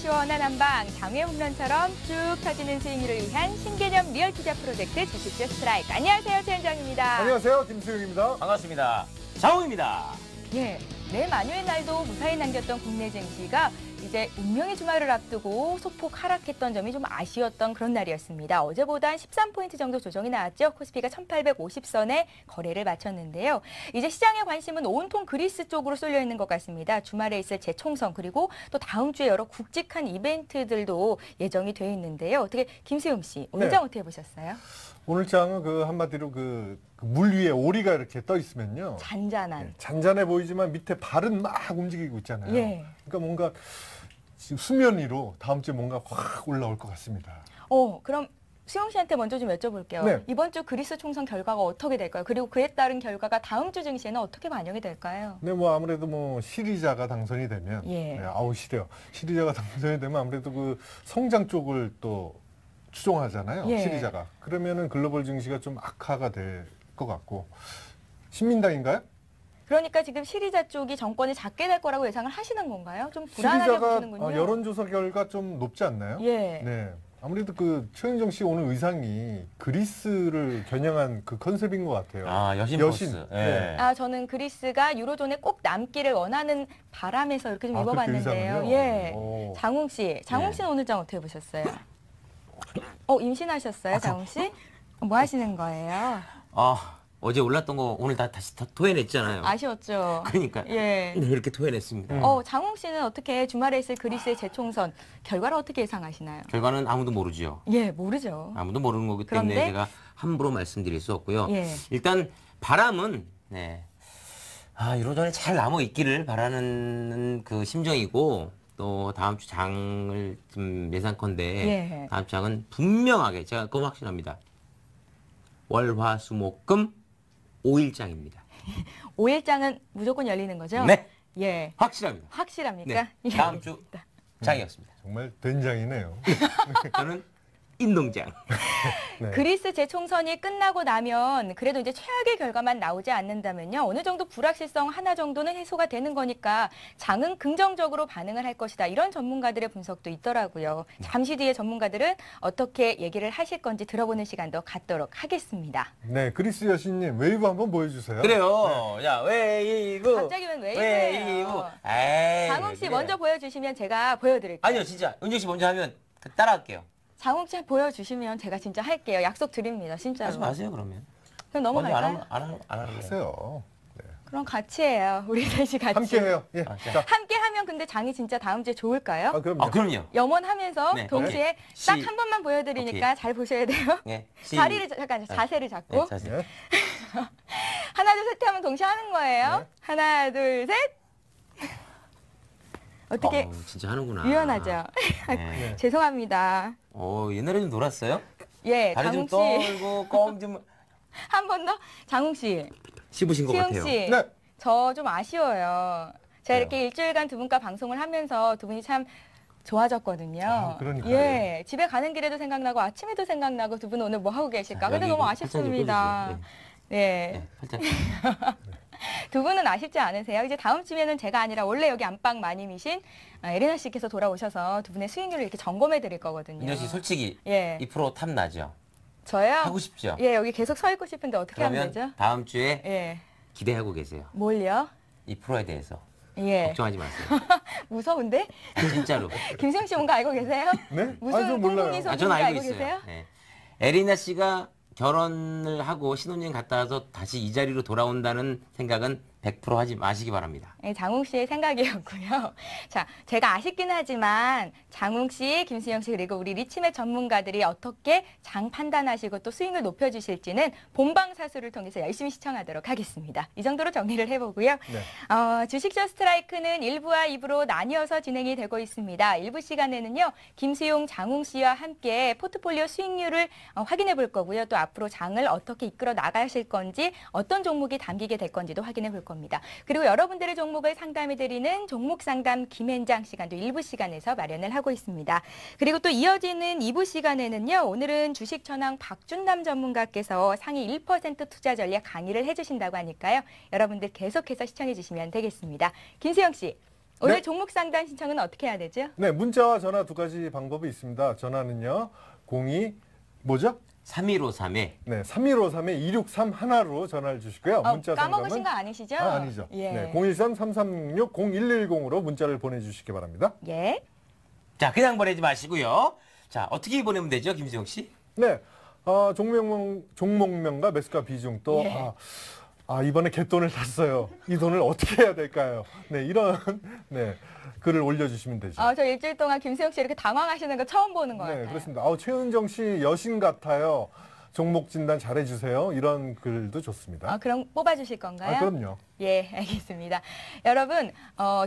시원한 한방, 장외 홈런처럼 쭉 터지는 수익률을 위한 신개념 리얼 투자 프로젝트 주식주 스트라이크. 안녕하세요, 최현정입니다. 안녕하세요, 김수영입니다. 반갑습니다. 장홍입니다. 예, 내만휴의 날도 무사히 남겼던 국내 증시가 이제 운명의 주말을 앞두고 소폭 하락했던 점이 좀 아쉬웠던 그런 날이었습니다. 어제보다 한 13포인트 정도 조정이 나왔죠. 코스피가 1850선에 거래를 마쳤는데요. 이제 시장의 관심은 온통 그리스 쪽으로 쏠려 있는 것 같습니다. 주말에 있을 재총선 그리고 또 다음 주에 여러 굵직한 이벤트들도 예정이 되어 있는데요. 어떻게 김수영 씨, 오늘 장 어떻게 보셨어요? 오늘 장은 한마디로 물 위에 오리가 이렇게 떠 있으면요. 잔잔한. 네, 잔잔해 보이지만 밑에 발은 막 움직이고 있잖아요. 예. 그러니까 뭔가 지금 수면 위로 다음 주에 뭔가 확 올라올 것 같습니다. 그럼 수영 씨한테 먼저 좀 여쭤볼게요. 네. 이번 주 그리스 총선 결과가 어떻게 될까요? 그리고 그에 따른 결과가 다음 주 증시에는 어떻게 반영이 될까요? 네, 아무래도 시리자가 당선이 되면, 예. 네, 시려. 시리자가 당선이 되면 아무래도 성장 쪽을 또 추종하잖아요. 예. 시리자가. 그러면은 글로벌 증시가 좀 악화가 될 것 같고. 신민당인가요? 그러니까 지금 시리자 쪽이 정권이 잡게 될 거라고 예상을 하시는 건가요? 좀 불안하게 시리자가 보시는군요. 여론조사 결과 좀 높지 않나요? 예. 네. 아무래도 최현정 씨 오늘 의상이 그리스를 겨냥한 그 컨셉인 것 같아요. 아, 여신 포스. 네. 저는 그리스가 유로존에 꼭 남기를 원하는 바람에서 이렇게 좀 입어봤는데요. 의상을요? 예. 오. 장웅 씨는 네. 오늘 장 어떻게 보셨어요? 임신하셨어요, 장웅 씨? 뭐 하시는 거예요? 어제 올랐던 거 오늘 다시 토해냈잖아요. 아쉬웠죠. 그러니까. 예. 네, 이렇게 토해냈습니다. 장웅 씨는 어떻게 주말에 있을 그리스의 재총선 결과를 어떻게 예상하시나요? 결과는 아무도 모르죠. 예, 모르죠. 아무도 모르는 거기 때문에 그런데? 제가 함부로 말씀드릴 수 없고요. 예. 일단 바람은 유로존에 잘 남아 있기를 바라는 그 심정이고 또 다음 주 장을 좀 예상컨대 예. 다음 주 장은 분명하게 제가 그거 확신합니다. 월화수목금 5일장입니다. 5일장은 무조건 열리는 거죠? 네. 예. 확실합니다. 확실합니까? 네. 예, 다음 주 알겠습니다. 장이었습니다. 정말 된장이네요. 저는 인동장. 네. 그리스 재총선이 끝나고 나면 그래도 이제 최악의 결과만 나오지 않는다면요. 어느 정도 불확실성 하나 정도는 해소가 되는 거니까 장은 긍정적으로 반응을 할 것이다. 이런 전문가들의 분석도 있더라고요. 잠시 뒤에 전문가들은 어떻게 얘기를 하실 건지 들어보는 시간도 갖도록 하겠습니다. 네, 그리스 여신님 웨이브 한번 보여주세요. 그래요. 자, 웨이브. 갑자기 웬 웨이브예요? 에이, 장웅 씨 그래. 먼저 보여주시면 제가 보여드릴게요. 아니요, 진짜. 은정 씨 먼저 하면 따라할게요. 장웅 씨 보여주시면 제가 진짜 할게요. 약속 드립니다. 진짜로. 하지 마세요, 그러면. 그럼 먼저 넘어갈까요? 안 하는 하세요. 네. 그럼 같이 해요. 우리 셋이 같이. 함께 해요. 예. 아, 자, 함께 하면 근데 장이 진짜 다음 주에 좋을까요? 그럼요. 그럼요. 염원하면서 네, 동시에 오케이. 딱 한 번만 보여드리니까 잘 보셔야 돼요. 네. 자리를 잠깐 자세를 잡고 네, 자세. 네. 하나 둘 셋 하면 동시에 하는 거예요. 네. 하나 둘 셋. 어떻게 진짜 하는구나. 유연하죠? 네. 죄송합니다. 옛날에 좀 놀았어요? 예, 다리 장웅 좀 씨. 떨고 껌 좀 한 번 더. 장웅 씨, 씹으신 것 수영 같아요. 씨. 네. 저 좀 아쉬워요. 제가 이렇게 일주일간 두 분과 방송을 하면서 두 분이 참 좋아졌거든요. 그러니까요. 예, 집에 가는 길에도 생각나고 아침에도 생각나고 두 분은 오늘 뭐 하고 계실까? 근데 여기 너무 그 아쉽습니다. 팔짱 좀 네. 살짝. 두 분은 아쉽지 않으세요? 이제 다음 주에는 제가 아니라 원래 여기 안방 마님이신 에레나 씨께서 돌아오셔서 두 분의 수익률을 이렇게 점검해 드릴 거거든요. 은정 씨 솔직히 예. 이 프로 탐나죠? 저요? 하고 싶죠? 예, 여기 계속 서 있고 싶은데 어떻게 하면 그러면 되죠? 다음 주에 예. 기대하고 계세요. 뭘요? 이 프로에 대해서. 예. 걱정하지 마세요. 무서운데? 진짜로. 김수영 씨 뭔가 알고 계세요? 네? 무슨 저 몰라요. 꽁꽁이 저는 뭔지 알고 알고 있어요. 계세요? 네. 에리나 씨가 결혼을 하고 신혼여행 갔다 와서 다시 이 자리로 돌아온다는 생각은 100% 하지 마시기 바랍니다. 네, 장웅 씨의 생각이었고요. 자, 제가 아쉽긴 하지만 장웅 씨, 김수영 씨 그리고 우리 리치맵 전문가들이 어떻게 장 판단하시고 또 수익을 높여주실지는 본방사수를 통해서 열심히 시청하도록 하겠습니다. 이 정도로 정리를 해보고요. 네. 주식쇼 스트라이크는 1부와 2부로 나뉘어서 진행이 되고 있습니다. 1부 시간에는요. 김수용, 장웅 씨와 함께 포트폴리오 수익률을 확인해 볼 거고요. 또 앞으로 장을 어떻게 이끌어 나가실 건지 어떤 종목이 담기게 될 건지도 확인해 볼 겁니다. 그리고 여러분들의 종목을 상담해드리는 종목 상담 김현장 시간도 1부 시간에서 마련을 하고 있습니다. 그리고 또 이어지는 2부 시간에는요. 오늘은 주식천왕 박준남 전문가께서 상위 1% 투자 전략 강의를 해주신다고 하니까요. 여러분들 계속해서 시청해 주시면 되겠습니다. 김수영 씨. 오늘 네. 종목 상담 신청은 어떻게 해야 되죠? 네, 문자와 전화 두 가지 방법이 있습니다. 전화는요. 뭐죠? 3153에 네, 3153-2631로 전화를 주시고요. 문자 까먹으신 거 상담은 아니시죠? 아니죠. 예. 네, 013-3366-0110으로 문자를 보내주시기 바랍니다. 예. 자, 그냥 보내지 마시고요. 자, 어떻게 보내면 되죠, 김수영 씨? 네, 종목명과 매수가 비중 또 예. 이번에 갯돈을 탔어요. 이 돈을 어떻게 해야 될까요? 네, 이런 네, 글을 올려주시면 되죠. 저 일주일 동안 김수영 씨 이렇게 당황하시는 거 처음 보는 것 네, 같아요. 그렇습니다. 최은정 씨 여신 같아요. 종목 진단 잘해주세요. 이런 글도 좋습니다. 그럼 뽑아주실 건가요? 그럼요. 예, 알겠습니다. 여러분,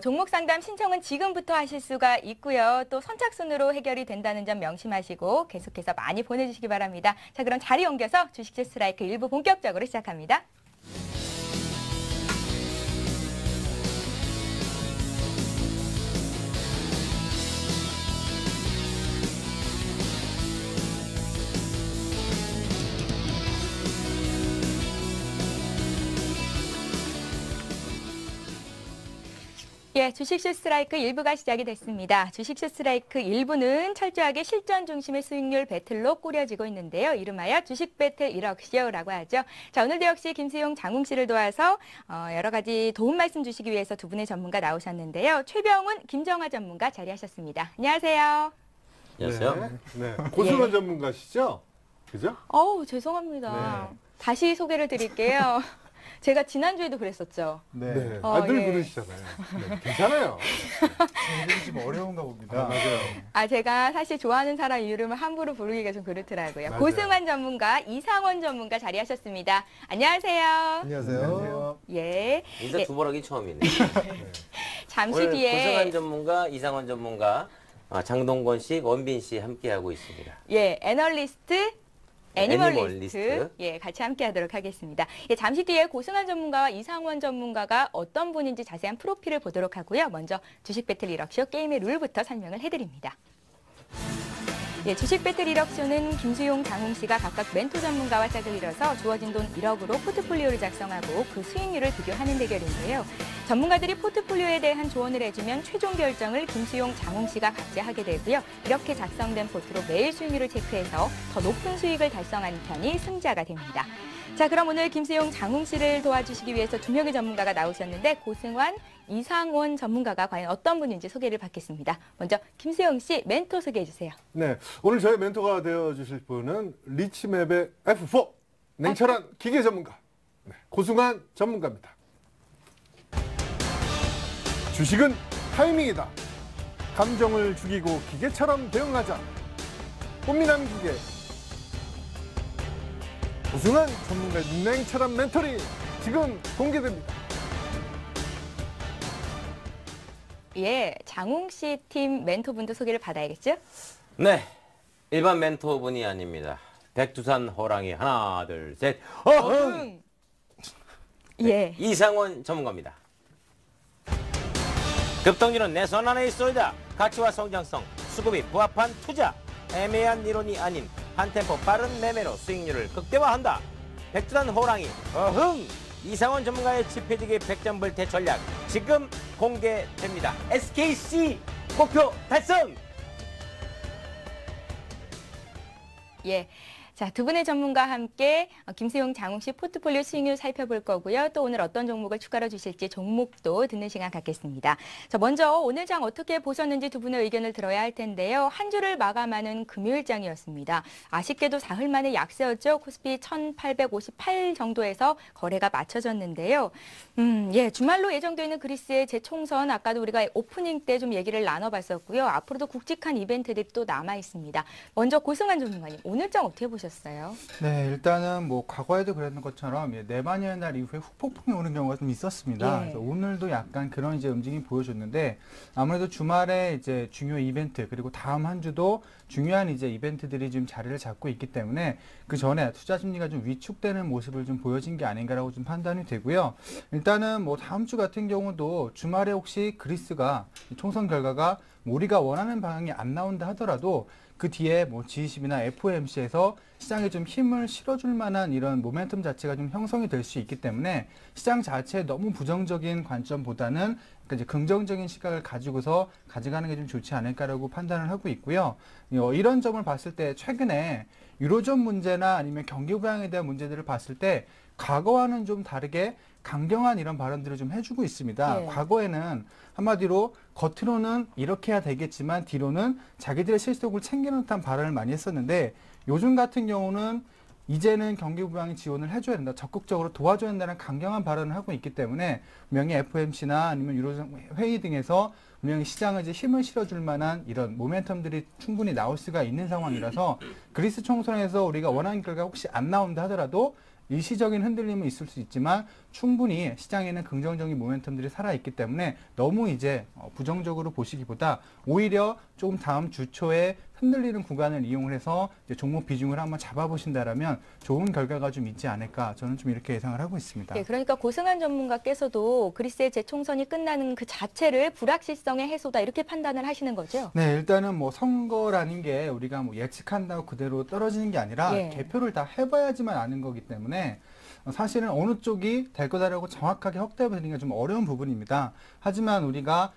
종목 상담 신청은 지금부터 하실 수가 있고요. 또 선착순으로 해결이 된다는 점 명심하시고 계속해서 많이 보내주시기 바랍니다. 자, 그럼 자리 옮겨서 주식주 스트라이크 1부 본격적으로 시작합니다. 예, 주식쇼 스트라이크 1부가 시작이 됐습니다. 주식쇼 스트라이크 1부는 철저하게 실전 중심의 수익률 배틀로 꾸려지고 있는데요. 이름하여 주식 배틀 1억쇼라고 하죠. 자, 오늘도 역시 김수용, 장웅 씨를 도와서 여러 가지 도움 말씀 주시기 위해서 두 분의 전문가 나오셨는데요. 최병훈, 김정화 전문가 자리하셨습니다. 안녕하세요. 안녕하세요. 네, 고승원 예. 전문가시죠? 그죠? 죄송합니다. 네. 다시 소개를 드릴게요. 제가 지난주에도 그랬었죠. 네. 늘 늘 예. 그러시잖아요. 네, 괜찮아요. 이름이 좀 어려운가 봅니다. 맞아요. 제가 사실 좋아하는 사람 이름을 함부로 부르기가 좀 그렇더라고요. 맞아요. 고승환 전문가, 이상원 전문가 자리하셨습니다. 안녕하세요. 안녕하세요. 예. 인사 예. 두 번 하기 처음이네. 잠시 오늘 뒤에 고승환 전문가, 이상원 전문가, 장동건 씨, 원빈 씨 함께하고 있습니다. 애널리스트, 애니멀리스트 애니멀리스트. 같이 함께 하도록 하겠습니다. 잠시 뒤에 고승환 전문가와 이상원 전문가가 어떤 분인지 자세한 프로필을 보도록 하고요. 먼저 주식 배틀 1억쇼 게임의 룰부터 설명을 해드립니다. 주식 배틀 1억쇼는 김수용, 장웅 씨가 각각 멘토 전문가와 짝을 이뤄서 주어진 돈 1억으로 포트폴리오를 작성하고 그 수익률을 비교하는 대결인데요. 전문가들이 포트폴리오에 대한 조언을 해주면 최종 결정을 김수용, 장웅 씨가 각자 하게 되고요. 이렇게 작성된 포트로 매일 수익률을 체크해서 더 높은 수익을 달성하는 편이 승자가 됩니다. 자, 그럼 오늘 김수용, 장웅 씨를 도와주시기 위해서 두 명의 전문가가 나오셨는데 고승환, 이상원 전문가가 과연 어떤 분인지 소개를 받겠습니다. 먼저 김수용 씨 멘토 소개해 주세요. 네, 오늘 저희 멘토가 되어주실 분은 리치맵의 F4 냉철한 기계 전문가 고승환 전문가입니다. 주식은 타이밍이다. 감정을 죽이고 기계처럼 대응하자. 꽃미남 기계. 고승환 전문가의 냉철한 멘토링 지금 공개됩니다. 장웅 씨 팀 멘토분도 소개를 받아야겠죠? 네, 일반 멘토분이 아닙니다. 백두산 호랑이 하나, 둘, 셋, 이상원 전문가입니다. 급등주는 내 손 안에 있어이다. 가치와 성장성, 수급이 부합한 투자, 애매한 이론이 아닌 한 템포 빠른 매매로 수익률을 극대화한다. 백두산 호랑이 이상원 전문가의 지폐지기 백전불태 전략 지금 공개됩니다. SKC 목표 달성! 자, 두 분의 전문가와 함께 김수용, 장웅 씨 포트폴리오 수익률 살펴볼 거고요. 또 오늘 어떤 종목을 추가로 주실지 종목도 듣는 시간 갖겠습니다. 자, 먼저 오늘 장 어떻게 보셨는지 두 분의 의견을 들어야 할 텐데요. 한 주를 마감하는 금요일장이었습니다. 아쉽게도 사흘 만에 약세였죠. 코스피 1858 정도에서 거래가 맞춰졌는데요. 주말로 예정되어 있는 그리스의 재총선 아까도 우리가 오프닝 때 좀 얘기를 나눠봤었고요. 앞으로도 굵직한 이벤트들이 또 남아 있습니다. 먼저 고승환 전문가님, 오늘 장 어떻게 보셨어요? 네, 일단은 뭐 과거에도 그랬던 것처럼 내반년의 날 이후에 후폭풍이 오는 경우가 좀 있었습니다. 그래서 오늘도 약간 그런 이제 움직임이 보여줬는데 아무래도 주말에 이제 중요 이벤트 그리고 다음 한 주도 중요한 이제 이벤트들이 좀 자리를 잡고 있기 때문에 그 전에 투자 심리가 좀 위축되는 모습을 좀 보여진 게 아닌가라고 좀 판단이 되고요. 일단은 뭐 다음 주 같은 경우도 주말에 혹시 그리스가 총선 결과가 우리가 원하는 방향이 안 나온다 하더라도 그 뒤에 뭐 G20이나 FOMC에서 시장에 좀 힘을 실어줄 만한 이런 모멘텀 자체가 좀 형성이 될 수 있기 때문에 시장 자체에 너무 부정적인 관점보다는 그러니까 이제 긍정적인 시각을 가지고서 가져가는 게 좀 좋지 않을까라고 판단을 하고 있고요. 이런 점을 봤을 때 최근에 유로존 문제나 아니면 경기 부양에 대한 문제들을 봤을 때 과거와는 좀 다르게 강경한 이런 발언들을 좀 해주고 있습니다. 예. 과거에는 한마디로 겉으로는 이렇게 해야 되겠지만 뒤로는 자기들의 실속을 챙기는 듯한 발언을 많이 했었는데 요즘 같은 경우는 이제는 경기 부양에 지원을 해줘야 된다. 적극적으로 도와줘야 된다는 강경한 발언을 하고 있기 때문에 분명히 FOMC나 아니면 유로존 회의 등에서 분명히 시장을 이제 힘을 실어줄 만한 이런 모멘텀들이 충분히 나올 수가 있는 상황이라서 그리스 총선에서 우리가 원하는 결과 혹시 안 나온다 하더라도 일시적인 흔들림은 있을 수 있지만 충분히 시장에는 긍정적인 모멘텀들이 살아있기 때문에 너무 이제 부정적으로 보시기보다 오히려 조금 다음 주 초에 흔들리는 구간을 이용을 해서 이제 종목 비중을 한번 잡아보신다라면 좋은 결과가 좀 있지 않을까 저는 좀 이렇게 예상을 하고 있습니다. 예, 그러니까 고승한 전문가께서도 그리스의 재총선이 끝나는 그 자체를 불확실성의 해소다 이렇게 판단을 하시는 거죠? 네, 일단은 뭐 선거라는 게 우리가 뭐 예측한다고 그대로 떨어지는 게 아니라 예. 개표를 다 해봐야지만 아는 거기 때문에 사실은 어느 쪽이 될 거다라고 정확하게 확답해드리기가 좀 어려운 부분입니다. 하지만 우리가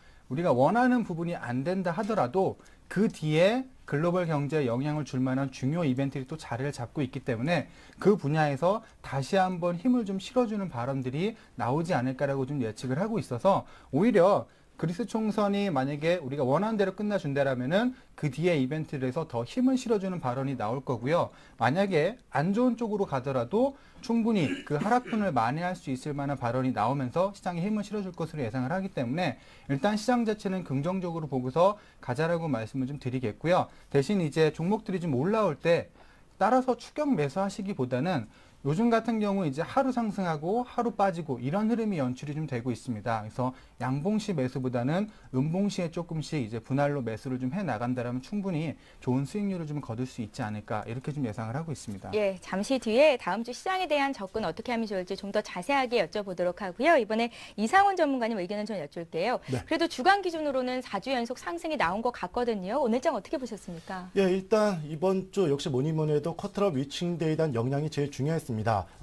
원하는 부분이 안 된다 하더라도 그 뒤에 글로벌 경제에 영향을 줄 만한 중요 이벤트들이 또 자리를 잡고 있기 때문에 그 분야에서 다시 한번 힘을 좀 실어주는 발언들이 나오지 않을까라고 좀 예측을 하고 있어서 오히려 그리스 총선이 만약에 우리가 원하는 대로 끝나준다라면은 그 뒤에 이벤트에서 더 힘을 실어주는 발언이 나올 거고요. 만약에 안 좋은 쪽으로 가더라도 충분히 그 하락분을 만회할 수 있을 만한 발언이 나오면서 시장에 힘을 실어줄 것으로 예상을 하기 때문에 일단 시장 자체는 긍정적으로 보고서 가자라고 말씀을 좀 드리겠고요. 대신 이제 종목들이 좀 올라올 때 따라서 추격 매수하시기보다는 요즘 같은 경우 이제 하루 상승하고 하루 빠지고 이런 흐름이 연출이 좀 되고 있습니다. 그래서 양봉시 매수보다는 음봉시에 조금씩 이제 분할로 매수를 좀 해 나간다라면 충분히 좋은 수익률을 좀 거둘 수 있지 않을까 이렇게 좀 예상을 하고 있습니다. 예, 잠시 뒤에 다음 주 시장에 대한 접근 어떻게 하면 좋을지 좀 더 자세하게 여쭤보도록 하고요. 이번에 이상훈 전문가님 의견을 좀 여쭐게요. 네. 그래도 주간 기준으로는 4주 연속 상승이 나온 것 같거든요. 오늘 장 어떻게 보셨습니까? 예, 일단 이번 주 역시 뭐니 뭐니 해도 쿼터럴 위칭데이에 대한 영향이 제일 중요했습니다.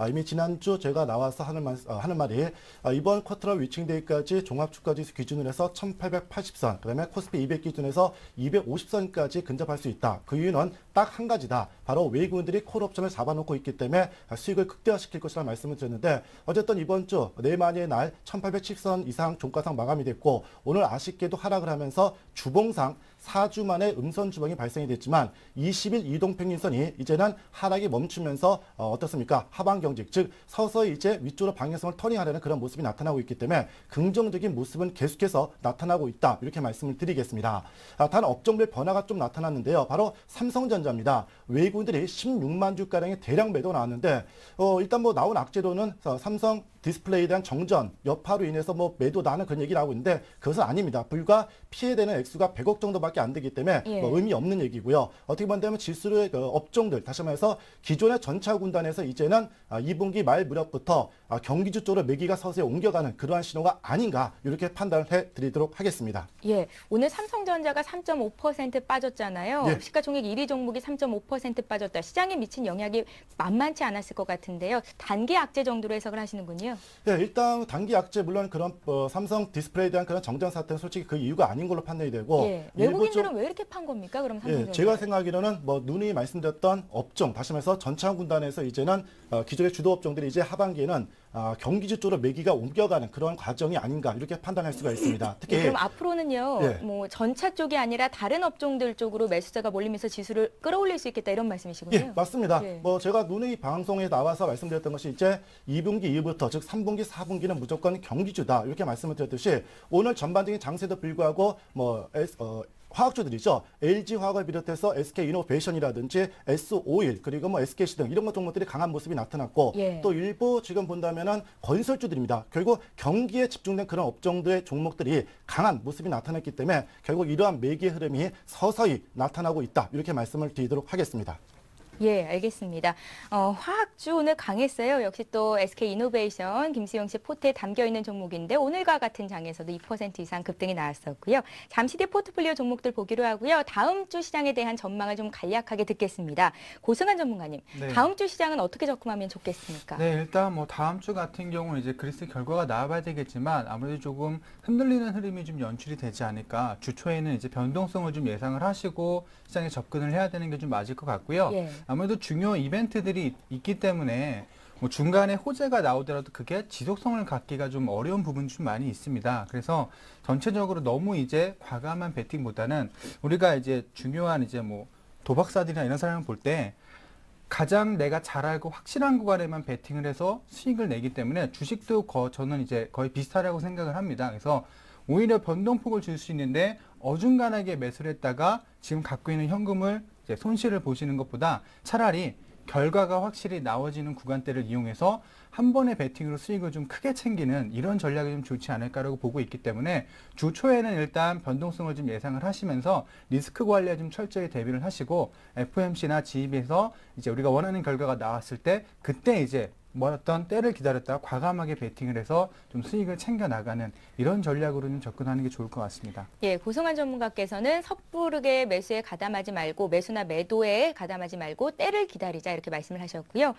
이미 지난주 제가 나와서 하는 말이 이번 쿼터럴 위칭데이까지 종합주가지수 기준으로 해서 1880선, 그다음에 코스피 200 기준에서 250선까지 근접할 수 있다. 그 이유는 딱 한 가지다. 바로 외국인들이 콜옵션을 잡아놓고 있기 때문에 수익을 극대화시킬 것이라는 말씀을 드렸는데 어쨌든 이번 주 내만의 날 1810선 이상 종가상 마감이 됐고 오늘 아쉽게도 하락을 하면서 주봉상 4주 만에 음선 주봉이 발생이 됐지만 20일 이동평균선이 이제는 하락이 멈추면서 어떻습니까? 하방 경직, 즉 서서히 이제 위쪽으로 방향성을 터닝하려는 그런 모습이 나타나고 있기 때문에 긍정적인 모습은 계속해서 나타나고 있다. 이렇게 말씀을 드리겠습니다. 단 업종별 변화가 좀 나타났는데요. 바로 삼성전자입니다. 외국인들이 16만 주가량의 대량 매도 나왔는데 일단 뭐 나온 악재로는 삼성 디스플레이에 대한 정전, 여파로 인해서 뭐 매도 나는 그런 얘기 나오고 있는데 그것은 아닙니다. 불과 피해되는 액수가 100억 정도밖에 안 되기 때문에 예. 뭐 의미 없는 얘기고요. 어떻게 본다면 지수의 업종들, 다시 말해서 기존의 전차 군단에서 이제는 2분기 말 무렵부터 경기주 쪽으로 매기가 서서히 옮겨가는 그러한 신호가 아닌가 이렇게 판단을 해드리도록 하겠습니다. 예, 오늘 삼성전자가 3.5% 빠졌잖아요. 예. 시가총액 1위 종목이 3.5% 빠졌다. 시장에 미친 영향이 만만치 않았을 것 같은데요. 단기 악재 정도로 해석을 하시는군요. 네, 일단 단기 악재 물론 그런 삼성 디스플레이에 대한 그런 정전 사태는 솔직히 그 이유가 아닌 걸로 판단이 되고 예, 일부 외국인들은 좀- 왜 이렇게 판 겁니까? 그럼 예, 삼성전자. 제가 생각하기로는 뭐 누누이 말씀드렸던 업종, 다시 말해서 전차 군단에서 이제는 기존의 주도 업종들이 이제 하반기에는 경기주 쪽으로 매기가 옮겨가는 그런 과정이 아닌가 이렇게 판단할 수가 있습니다. 예, 특히 그럼 앞으로는요, 예. 뭐 전차 쪽이 아니라 다른 업종들 쪽으로 매수자가 몰리면서 지수를 끌어올릴 수 있겠다 이런 말씀이시군요. 예, 맞습니다. 예. 뭐 제가 누누이 방송에 나와서 말씀드렸던 것이 이제 2분기 이후부터 즉 3분기, 4분기는 무조건 경기주다 이렇게 말씀을 드렸듯이 오늘 전반적인 장세도 불구하고 뭐 화학주들이죠. LG화학을 비롯해서 SK이노베이션이라든지 S-오일 그리고 뭐 SKC 등 이런 것 종목들이 강한 모습이 나타났고 예. 또 일부 지금 본다면은 건설주들입니다. 결국 경기에 집중된 그런 업종들의 종목들이 강한 모습이 나타났기 때문에 결국 이러한 매기의 흐름이 서서히 나타나고 있다. 이렇게 말씀을 드리도록 하겠습니다. 예, 알겠습니다. 화학주 오늘 강했어요. 역시 또 SK이노베이션, 김수영 씨 포트에 담겨있는 종목인데 오늘과 같은 장에서도 2% 이상 급등이 나왔었고요. 잠시 뒤 포트폴리오 종목들 보기로 하고요. 다음 주 시장에 대한 전망을 좀 간략하게 듣겠습니다. 고승환 전문가님, 네. 다음 주 시장은 어떻게 접근하면 좋겠습니까? 네, 일단 뭐 다음 주 같은 경우는 이제 그리스 결과가 나와봐야 되겠지만 아무래도 조금 흔들리는 흐름이 좀 연출이 되지 않을까. 주 초에는 이제 변동성을 좀 예상을 하시고 시장에 접근을 해야 되는 게 좀 맞을 것 같고요. 예. 아무래도 중요 이벤트들이 있기 때문에 뭐 중간에 호재가 나오더라도 그게 지속성을 갖기가 좀 어려운 부분이 좀 많이 있습니다. 그래서 전체적으로 너무 이제 과감한 베팅보다는 우리가 이제 중요한 이제 뭐 도박사들이나 이런 사람을 볼 때 가장 내가 잘 알고 확실한 구간에만 베팅을 해서 수익을 내기 때문에 주식도 저는 이제 거의 비슷하다고 생각을 합니다. 그래서 오히려 변동폭을 줄 수 있는데 어중간하게 매수를 했다가 지금 갖고 있는 현금을 이제 손실을 보시는 것보다 차라리 결과가 확실히 나와지는 구간대를 이용해서 한 번의 베팅으로 수익을 좀 크게 챙기는 이런 전략이 좀 좋지 않을까라고 보고 있기 때문에 주 초에는 일단 변동성을 좀 예상을 하시면서 리스크 관리에 좀 철저히 대비를 하시고 FOMC나 GEB에서 이제 우리가 원하는 결과가 나왔을 때 그때 이제 뭐 어떤 때를 기다렸다가 과감하게 베팅을 해서 좀 수익을 챙겨 나가는 이런 전략으로는 접근하는 게 좋을 것 같습니다. 예, 고승환 전문가께서는 섣부르게 매수에 가담하지 말고 매수나 매도에 가담하지 말고 때를 기다리자 이렇게 말씀을 하셨고요.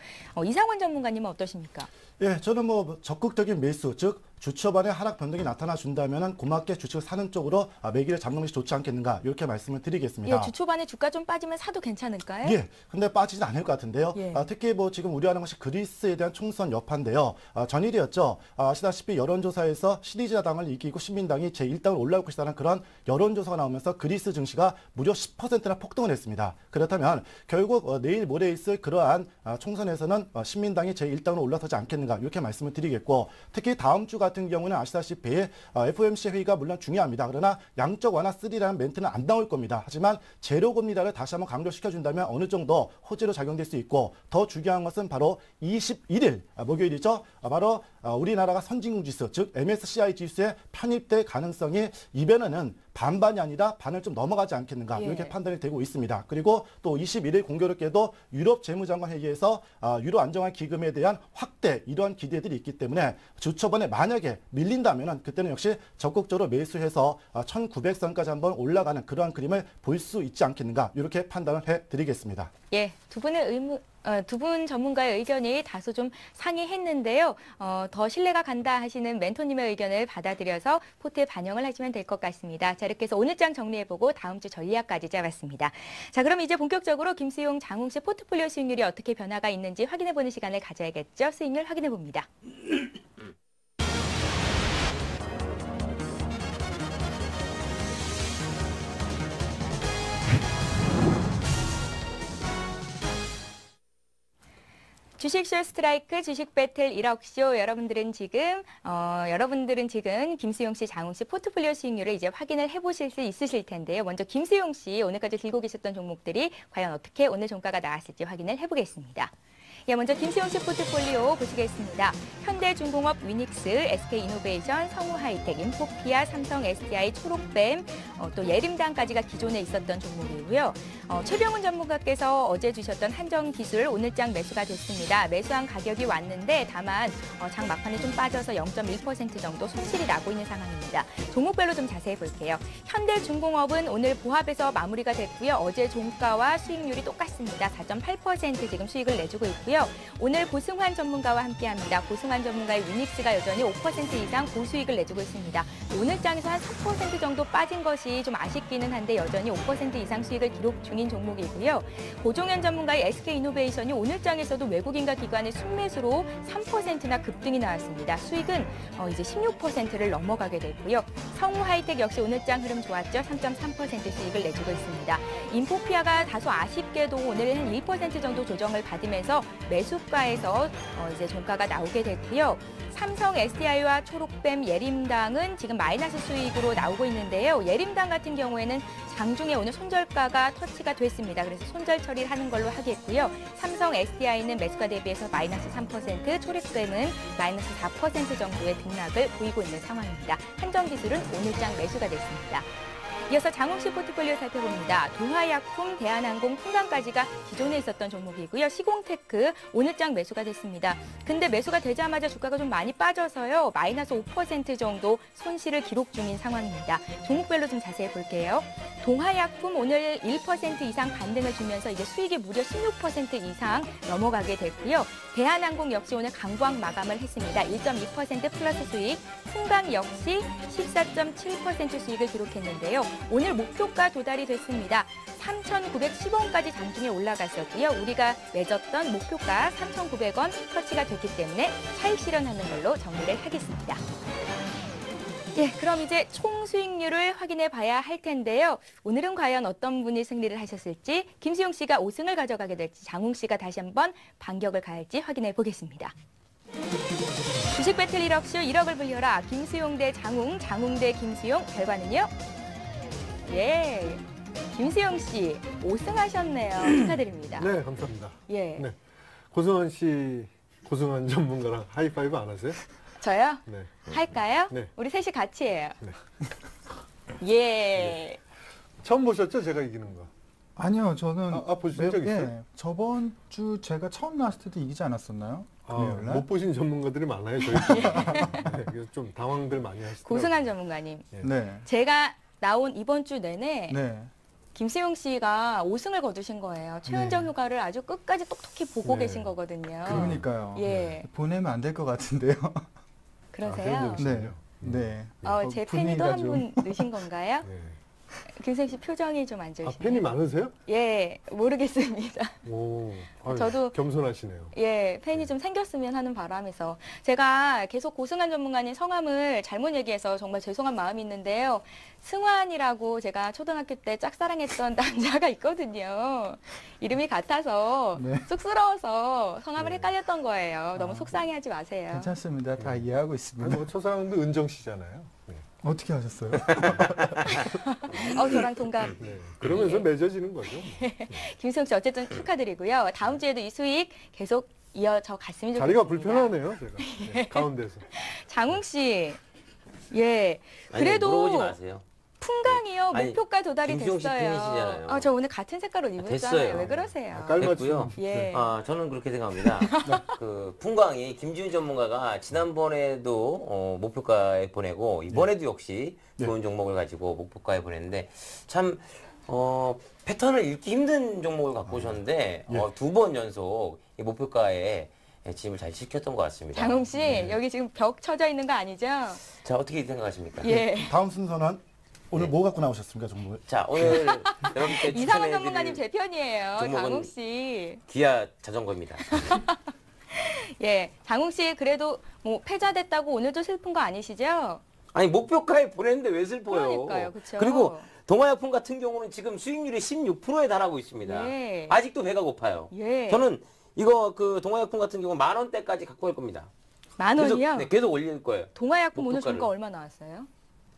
이상원 전문가님은 어떠십니까? 예, 저는 뭐 적극적인 매수, 즉 주초반에 하락 변동이 나타나 준다면은 고맙게 주식을 사는 쪽으로 매기를 잡는 것이 좋지 않겠는가 이렇게 말씀을 드리겠습니다. 예, 주 초반에 주가 좀 빠지면 사도 괜찮을까요? 예, 근데 빠지진 않을 것 같은데요. 예. 특히 뭐 지금 우려하는 것이 그리스에 대한 총선 여파인데요. 전일이었죠. 아시다시피 여론조사에서 시리자당을 이기고 신민당이 제1당을 올라올 것이라는 그런 여론조사가 나오면서 그리스 증시가 무려 10%나 폭등을 했습니다. 그렇다면 결국 내일 모레 있을 그러한 총선에서는 신민당이 제1당으로 올라서지 않겠는가 이렇게 말씀을 드리겠고, 특히 다음 주 같은 경우는 아시다시피 FOMC 회의가 물론 중요합니다. 그러나 양적 완화 3라는 멘트는 안 나올 겁니다. 하지만 제로 금리를 다시 한번 강조시켜준다면 어느 정도 호재로 작용될 수 있고, 더 중요한 것은 바로 21일 목요일이죠. 바로 우리나라가 선진국 지수, 즉 MSCI 지수에 편입될 가능성이 이번에는 반반이 아니라 반을 좀 넘어가지 않겠는가 이렇게 예. 판단이 되고 있습니다. 그리고 또 21일 공교롭게도 유럽 재무장관 회의에서 유로 안정화 기금에 대한 확대 이러한 기대들이 있기 때문에 주초반에 만약에 밀린다면은 그때는 역시 적극적으로 매수해서 1900선까지 한번 올라가는 그러한 그림을 볼 수 있지 않겠는가 이렇게 판단을 해드리겠습니다. 예, 두 분 전문가의 의견이 다소 좀 상이했는데요. 더 신뢰가 간다 하시는 멘토님의 의견을 받아들여서 포트에 반영을 하시면 될 것 같습니다. 자, 이렇게 해서 오늘 장 정리해보고 다음 주 전략까지 짜봤습니다. 자, 그럼 이제 본격적으로 김수용, 장웅 씨 포트폴리오 수익률이 어떻게 변화가 있는지 확인해보는 시간을 가져야겠죠. 수익률 확인해봅니다. 주식쇼 스트라이크 주식 배틀 1억쇼 여러분들은 지금 김수용 씨, 장웅 씨 포트폴리오 수익률을 이제 확인을 해보실 수 있으실 텐데요. 먼저 김수용 씨 오늘까지 들고 계셨던 종목들이 과연 어떻게 오늘 종가가 나왔을지 확인을 해보겠습니다. 예, 먼저 김수용 씨 포트폴리오 보시겠습니다. 현대중공업, 위닉스, SK이노베이션, 성우하이텍, 인포피아, 삼성 SDI, 초록뱀, 또 예림당까지가 기존에 있었던 종목이고요. 최병훈 전문가께서 어제 주셨던 한정기술 오늘장 매수가 됐습니다. 매수한 가격이 왔는데 다만 장 막판에 좀 빠져서 0.1% 정도 손실이 나고 있는 상황입니다. 종목별로 좀 자세히 볼게요. 현대중공업은 오늘 보합에서 마무리가 됐고요. 어제 종가와 수익률이 똑같습니다. 4.8% 지금 수익을 내주고 있고요. 오늘 고승환 전문가와 함께합니다. 고승환 전문가의 위닉스가 여전히 5% 이상 고수익을 내주고 있습니다. 오늘 장에서 한 3% 정도 빠진 것이 좀 아쉽기는 한데 여전히 5% 이상 수익을 기록 중인 종목이고요. 고종현 전문가의 SK이노베이션이 오늘 장에서도 외국인과 기관의 순매수로 3%나 급등이 나왔습니다. 수익은 이제 16%를 넘어가게 됐고요. 성우하이텍 역시 오늘 장 흐름 좋았죠. 3.3% 수익을 내주고 있습니다. 인포피아가 다소 아쉽게도 오늘 한 1% 정도 조정을 받으면서 매수가에서 이제 종가가 나오게 됐고요. 삼성 SDI와 초록뱀, 예림당은 지금 마이너스 수익으로 나오고 있는데요. 예림당 같은 경우에는 장중에 오늘 손절가가 터치가 됐습니다. 그래서 손절 처리를 하는 걸로 하겠고요. 삼성 SDI는 매수가 대비해서 마이너스 3%, 초록뱀은 마이너스 4% 정도의 등락을 보이고 있는 상황입니다. 한정기술은 오늘장 매수가 됐습니다. 이어서 장홍씨 포트폴리오 살펴봅니다. 동아약품, 대한항공, 풍강까지가 기존에 있었던 종목이고요. 시공테크 오늘장 매수가 됐습니다. 근데 매수가 되자마자 주가가 좀 많이 빠져서요. 마이너스 5% 정도 손실을 기록 중인 상황입니다. 종목별로 좀 자세히 볼게요. 동아약품 오늘 1% 이상 반등을 주면서 이제 수익이 무려 16% 이상 넘어가게 됐고요. 대한항공 역시 오늘 강보학 마감을 했습니다. 1.2% 플러스 수익, 풍강 역시 14.7% 수익을 기록했는데요. 오늘 목표가 도달이 됐습니다. 3,910원까지 장중에 올라갔었고요. 우리가 맺었던 목표가 3,900원 터치가 됐기 때문에 차익 실현하는 걸로 정리를 하겠습니다. 예, 그럼 이제 총 수익률을 확인해 봐야 할 텐데요. 오늘은 과연 어떤 분이 승리를 하셨을지, 김수용 씨가 5승을 가져가게 될지, 장웅 씨가 다시 한번 반격을 가할지 확인해 보겠습니다. 주식 배틀 1억쇼 1억을 불려라. 김수용 대 장웅, 장웅 대 김수용. 결과는요? 예, 김수용 씨 5승 하셨네요. 축하드립니다. 네, 감사합니다. 예, 네. 고승환 씨, 고승환 전문가랑 하이파이브 안 하세요? 저요? 네. 할까요? 네. 우리 셋이 같이 해요. 네. 예. 처음 보셨죠? 제가 이기는 거. 아니요, 저는 보신 적 있어요? 저번 주 제가 처음 나왔을 때도 이기지 않았었나요? 금요일 날? 못 보신 전문가들이 많아요, 저희 팀. 네, 그래서 좀 당황들 많이 하시더라고요. 고승환 전문가님. 네. 제가 나온 이번 주 내내 네. 김수용 씨가 5승을 거두신 거예요. 최은정 네. 휴가를 아주 끝까지 똑똑히 보고 네. 계신 거거든요. 그러니까요. 예. 보내면 안 될 것 같은데요. 그러세요? 네. 네. 제 팬이도 분위기가 한 분 넣으신 건가요? 네. 김수용 씨 표정이 좀 안 아, 좋으시네요. 팬이 많으세요? 예, 모르겠습니다. 오, 아유, 저도- 겸손하시네요. 예, 팬이 좀 생겼으면 하는 바람에서 제가 계속 고승환 전문가님 성함을 잘못 얘기해서 정말 죄송한 마음이 있는데요. 승환이라고 제가 초등학교 때 짝사랑했던 남자가 있거든요. 이름이 같아서 네. 쑥스러워서 성함을 네. 헷갈렸던 거예요. 너무 아, 속상해하지 마세요. 괜찮습니다. 다 이해하고 아니, 있습니다. 뭐 첫사랑도 은정 씨잖아요. 네. 어떻게 하셨어요? 저랑 동갑. 네. 그러면서 맺어지는 거죠. 김수영 씨 어쨌든 축하드리고요. 다음 주에도 이 수익 계속 이어져 갔으면 좋겠습니다. 자리가 불편하네요, 제가. 네, 가운데서. 장웅 씨, 예, 아니, 그래도 물어보지 마세요. 풍강이요. 아니, 목표가 도달이 김수용 씨 됐어요. 팬이시잖아요. 저 오늘 같은 색깔 옷 입었잖아요. 됐어요. 왜 그러세요? 됐고요. 예. 저는 그렇게 생각합니다. 그 풍광이 김지훈 전문가가 지난번에도 목표가에 보내고 이번에도 역시 좋은 종목을 가지고 목표가에 보냈는데 참 패턴을 읽기 힘든 종목을 갖고 오셨는데 두 번 연속 이 목표가에 진입을 잘 시켰던 것 같습니다. 장웅 씨, 여기 지금 벽 쳐져 있는 거 아니죠? 자, 어떻게 생각하십니까? 예. 다음 순서는 오늘 네. 뭐 갖고 나오셨습니까, 정말? 자, 오늘 여러분께 이상한 전문가님 추천해드릴 제 편이에요. 종목은- 장웅 씨. 기아 자전거입니다. 예. 장웅 씨 그래도 뭐 패자됐다고 오늘도 슬픈 거 아니시죠? 아니 목표가에 보냈는데 왜 슬퍼요? 그러니까요, 그쵸? 그리고 동아약품 같은 경우는 지금 수익률이 16%에 달하고 있습니다. 예. 아직도 배가 고파요. 예. 저는 이거 그 동아약품 같은 경우 10,000원대까지 갖고 갈 겁니다. 만 원이요? 계속, 네, 계속 올릴 거예요. 동아약품 오늘 목표가를. 종가 얼마 나왔어요?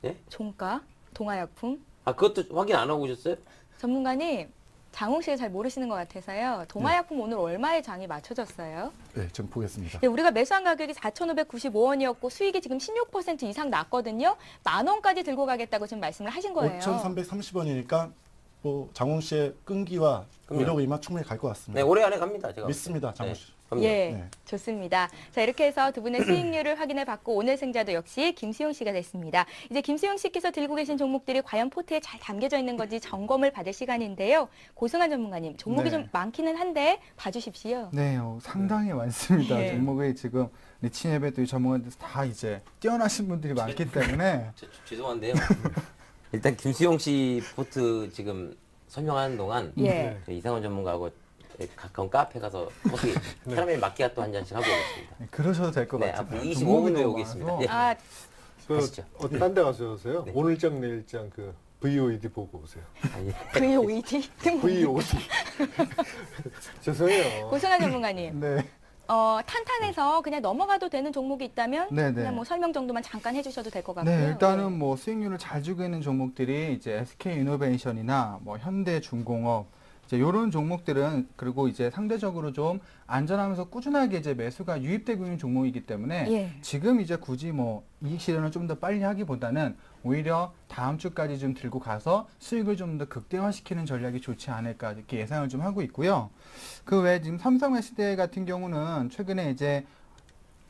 예? 종가? 동아약품? 아 그것도 확인 안 하고 오셨어요? 전문가님, 장홍 씨가 잘 모르시는 것 같아서요. 동아약품 오늘 얼마에 장이 맞춰졌어요? 네, 지금 보겠습니다. 네, 우리가 매수한 가격이 4,595원이었고 수익이 지금 16% 이상 났거든요. 10,000원까지 들고 가겠다고 지금 말씀을 하신 거예요. 5,330원이니까 뭐 장훈 씨의 끈기와 그럼요. 노력이 만 충분히 갈 것 네, 같습니다. 올해 안에 갑니다. 제가. 믿습니다, 장훈 씨. 그럼요. 예, 네. 좋습니다. 자, 이렇게 해서 두 분의 수익률을 확인해 봤고 오늘 승자도 역시 김수용 씨가 됐습니다. 이제 김수용 씨께서 들고 계신 종목들이 과연 포트에 잘 담겨져 있는 건지 점검을 받을 시간인데요. 고승환 전문가님, 종목이 네. 좀 많기는 한데 봐주십시오. 네, 상당히 많습니다. 예. 종목이 지금 리치앱에 또 전문가들 다 이제 뛰어나신 분들이 많기 때문에 죄송한데요. 일단 김수용 씨 포트 지금 설명하는 동안 예. 저희 이상원 전문가하고 가까운 카페 가서 커피 캐러멜 마키아토 한 잔씩 하고 오겠습니다. 네, 그러셔도 될 것 네, 같아요. 앞으로 25분 종목이 후에 너무 오겠습니다. 많아서. 예. 아, 가시죠. 딴 데 가서 오세요? 네. 오늘장 내일장 그 VOD 보고 오세요. 아니, VOED? VOD. 죄송해요. 고승환 전문가님, 네. 탄탄해서 그냥 넘어가도 되는 종목이 있다면 네, 네. 그냥 뭐 설명 정도만 잠깐 해주셔도 될 것 같고요. 네, 일단은 예. 뭐 수익률을 잘 주고 있는 종목들이 이제 SK 이노베이션이나 뭐 현대중공업 이제 이런 종목들은 그리고 이제 상대적으로 좀 안전하면서 꾸준하게 이제 매수가 유입되고 있는 종목이기 때문에 예. 지금 이제 굳이 뭐 이익 실현을 좀 더 빨리 하기보다는 오히려 다음 주까지 좀 들고 가서 수익을 좀 더 극대화시키는 전략이 좋지 않을까 이렇게 예상을 좀 하고 있고요. 그 외에 지금 삼성 SDI 같은 경우는 최근에 이제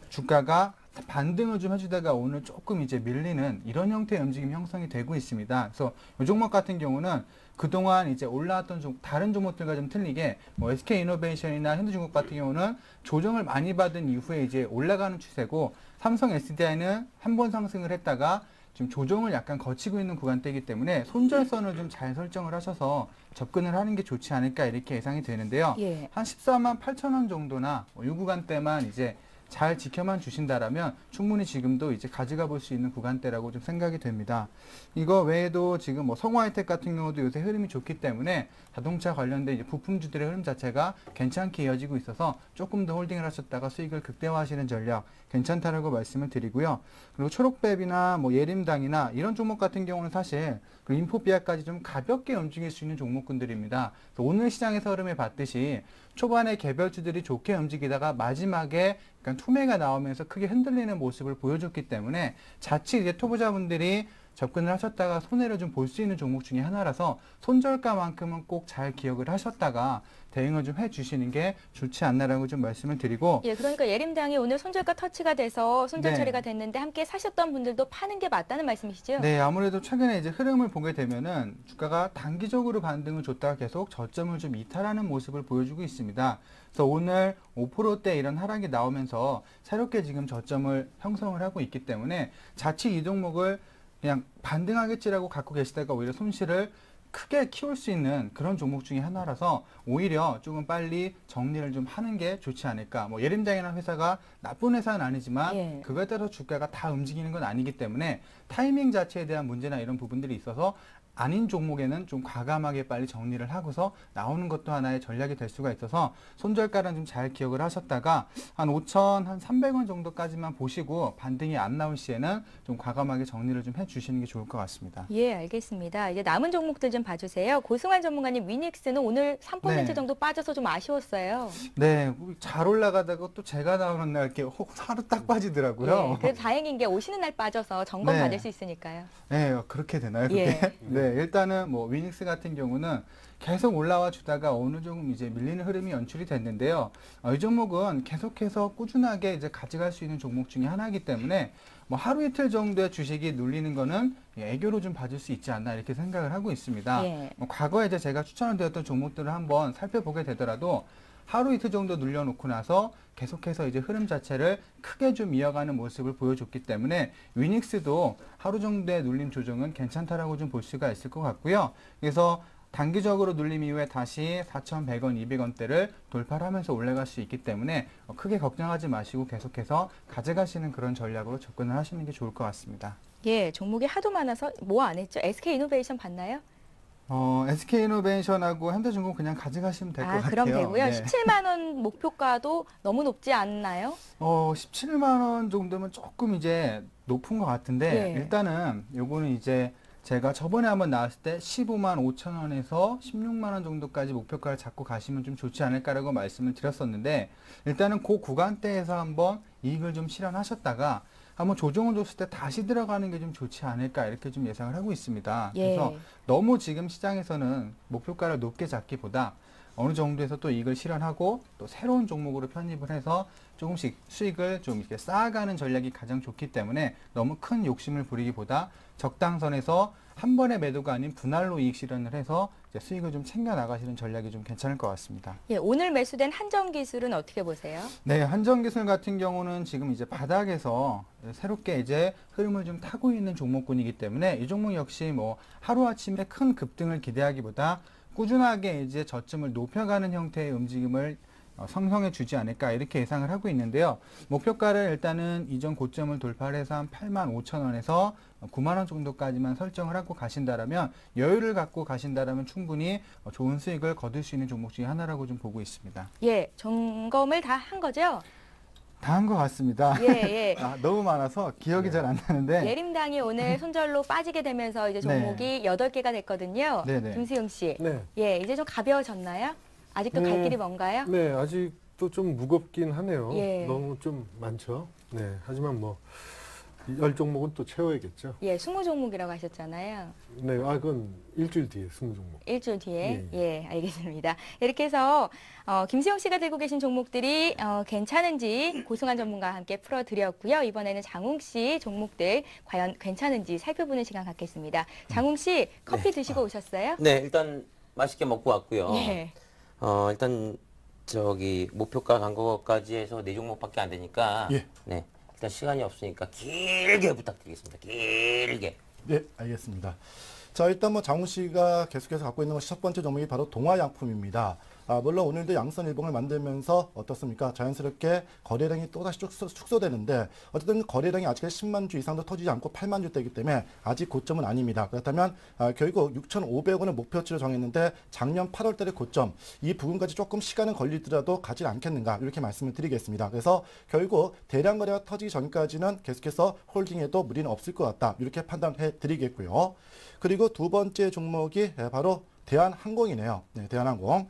주가가 반등을 좀 해주다가 오늘 조금 이제 밀리는 이런 형태의 움직임 형성이 되고 있습니다. 그래서 이 종목 같은 경우는 그동안 이제 올라왔던 다른 종목들과 좀 틀리게 뭐 SK이노베이션이나 현대중공업 같은 경우는 조정을 많이 받은 이후에 이제 올라가는 추세고 삼성 SDI는 한 번 상승을 했다가 지금 조정을 약간 거치고 있는 구간대이기 때문에 손절선을 좀 잘 설정을 하셔서 접근을 하는 게 좋지 않을까 이렇게 예상이 되는데요. 예. 한 14만 8천 원 정도나 이 구간대만 이제 잘 지켜만 주신다라면 충분히 지금도 이제 가져가 볼 수 있는 구간대라고 좀 생각이 됩니다. 이거 외에도 지금 뭐 성화이텍 같은 경우도 요새 흐름이 좋기 때문에 자동차 관련된 이제 부품주들의 흐름 자체가 괜찮게 이어지고 있어서 조금 더 홀딩을 하셨다가 수익을 극대화하시는 전략 괜찮다라고 말씀을 드리고요. 그리고 초록뱀이나 뭐 예림당이나 이런 종목 같은 경우는 사실 그 인포비아까지 좀 가볍게 움직일 수 있는 종목군들입니다. 그래서 오늘 시장에서 흐름을 봤듯이 초반에 개별주들이 좋게 움직이다가 마지막에 약간 투매가 나오면서 크게 흔들리는 모습을 보여줬기 때문에 자칫 이제 투자자분들이 접근을 하셨다가 손해를 좀 볼 수 있는 종목 중에 하나라서 손절가만큼은 꼭 잘 기억을 하셨다가 대응을 좀 해주시는 게 좋지 않나라고 좀 말씀을 드리고. 예, 그러니까 예림당이 오늘 손절가 터치가 돼서 손절 네. 처리가 됐는데 함께 사셨던 분들도 파는 게 맞다는 말씀이시죠? 네, 아무래도 최근에 이제 흐름을 보게 되면은 주가가 단기적으로 반등을 줬다가 계속 저점을 좀 이탈하는 모습을 보여주고 있습니다. 그래서 오늘 5%대 이런 하락이 나오면서 새롭게 지금 저점을 형성을 하고 있기 때문에 자칫 이 종목을 그냥 반등하겠지라고 갖고 계시다가 오히려 손실을 크게 키울 수 있는 그런 종목 중에 하나라서 오히려 조금 빨리 정리를 좀 하는 게 좋지 않을까. 뭐 예림당이라는 회사가 나쁜 회사는 아니지만 예. 그거에 따라서 주가가 다 움직이는 건 아니기 때문에 타이밍 자체에 대한 문제나 이런 부분들이 있어서 아닌 종목에는 좀 과감하게 빨리 정리를 하고서 나오는 것도 하나의 전략이 될 수가 있어서 손절가는 좀 잘 기억을 하셨다가 한 5천 한 300원 정도까지만 보시고 반등이 안 나올 시에는 좀 과감하게 정리를 좀 해주시는 게 좋을 것 같습니다. 예, 알겠습니다. 이제 남은 종목들 좀 봐주세요. 고승환 전문가님, 위닉스는 오늘 3% 네. 정도 빠져서 좀 아쉬웠어요. 네, 잘 올라가다가 또 제가 나오는 날 이렇게 하루 딱 빠지더라고요. 예, 그래도 다행인 게 오시는 날 빠져서 점검 네. 받을 수 있으니까요. 네, 그렇게 되나요? 그게? 예. 네, 일단은 뭐 위닉스 같은 경우는 계속 올라와 주다가 어느 정도 이제 밀리는 흐름이 연출이 됐는데요. 이 종목은 계속해서 꾸준하게 이제 가져갈 수 있는 종목 중에 하나이기 때문에 뭐 하루 이틀 정도의 주식이 눌리는 거는 애교로 좀 봐줄 수 있지 않나 이렇게 생각을 하고 있습니다. 예. 뭐 과거에 이제 제가 추천을 드렸던 종목들을 한번 살펴보게 되더라도 하루 이틀 정도 눌려놓고 나서 계속해서 이제 흐름 자체를 크게 좀 이어가는 모습을 보여줬기 때문에 위닉스도 하루 정도의 눌림 조정은 괜찮다라고 좀 볼 수가 있을 것 같고요. 그래서 단기적으로 눌림 이후에 다시 4,100원, 200원대를 돌파를 하면서 올라갈 수 있기 때문에 크게 걱정하지 마시고 계속해서 가져가시는 그런 전략으로 접근을 하시는 게 좋을 것 같습니다. 예, 종목이 하도 많아서 뭐 안 했죠? SK이노베이션 봤나요? SK이노베이션하고 현대중공 그냥 가져가시면 될 것 같아요. 그럼 되고요. 네. 17만 원 목표가도 너무 높지 않나요? 17만 원 정도면 조금 이제 높은 것 같은데 예. 일단은 요거는 이제 제가 저번에 한번 나왔을 때 15만 5천 원에서 16만 원 정도까지 목표가를 잡고 가시면 좀 좋지 않을까라고 말씀을 드렸었는데 일단은 그 구간대에서 한번 이익을 좀 실현하셨다가 한번 조정을 줬을 때 다시 들어가는 게 좀 좋지 않을까 이렇게 좀 예상을 하고 있습니다. 예. 그래서 너무 지금 시장에서는 목표가를 높게 잡기보다 어느 정도에서 또 이익을 실현하고 또 새로운 종목으로 편입을 해서 조금씩 수익을 좀 이렇게 쌓아가는 전략이 가장 좋기 때문에 너무 큰 욕심을 부리기보다 적당선에서 한 번의 매도가 아닌 분할로 이익 실현을 해서 이제 수익을 좀 챙겨 나가시는 전략이 좀 괜찮을 것 같습니다. 예, 오늘 매수된 한정기술은 어떻게 보세요? 네, 한정기술 같은 경우는 지금 이제 바닥에서 새롭게 이제 흐름을 좀 타고 있는 종목군이기 때문에 이 종목 역시 뭐 하루아침에 큰 급등을 기대하기보다 꾸준하게 이제 저점을 높여가는 형태의 움직임을 성형해 주지 않을까 이렇게 예상을 하고 있는데요. 목표가를 일단은 이전 고점을 돌파를 해서 한 8만 5천 원에서 9만 원 정도까지만 설정을 하고 가신다라면 여유를 갖고 가신다라면 충분히 좋은 수익을 거둘 수 있는 종목 중에 하나라고 좀 보고 있습니다. 예, 점검을 다 한 거죠? 다 한 것 같습니다. 예, 예. 너무 많아서 기억이 잘 안 나는데. 예림당이 오늘 손절로 빠지게 되면서 이제 종목이 8개가 됐거든요. 네네. 김수영 씨. 네. 예, 이제 좀 가벼워졌나요? 아직도 갈 길이 먼가요? 네, 아직도 좀 무겁긴 하네요. 예. 너무 좀 많죠. 네, 하지만 뭐 열 종목은 또 채워야겠죠. 예, 20종목이라고 하셨잖아요. 네, 그건 일주일 뒤에 20종목. 일주일 뒤에. 예, 예, 알겠습니다. 이렇게 해서 김수영 씨가 들고 계신 종목들이 괜찮은지 고승환 전문가와 함께 풀어드렸고요. 이번에는 장웅 씨 종목들 과연 괜찮은지 살펴보는 시간 갖겠습니다. 장웅 씨 커피 드시고 오셨어요? 네, 일단 맛있게 먹고 왔고요. 예. 일단 목표가 간 거까지 해서 4종목밖에 안 되니까 예. 네. 일단 시간이 없으니까 길게 부탁드리겠습니다. 길게. 네, 알겠습니다. 자, 일단 뭐 장훈 씨가 계속해서 갖고 있는 것이 첫 번째 종목이 바로 동아양품입니다. 물론 오늘도 양선 일봉을 만들면서 어떻습니까? 자연스럽게 거래량이 또다시 축소되는데 어쨌든 거래량이 아직까지 10만 주 이상도 터지지 않고 8만 주대이기 때문에 아직 고점은 아닙니다. 그렇다면 결국 6,500원을 목표치로 정했는데 작년 8월 달의 고점 이 부분까지 조금 시간은 걸리더라도 가지 않겠는가 이렇게 말씀을 드리겠습니다. 그래서 결국 대량 거래가 터지기 전까지는 계속해서 홀딩해도 무리는 없을 것 같다 이렇게 판단해 드리겠고요. 그리고 두 번째 종목이 바로 대한항공이네요. 네, 대한항공.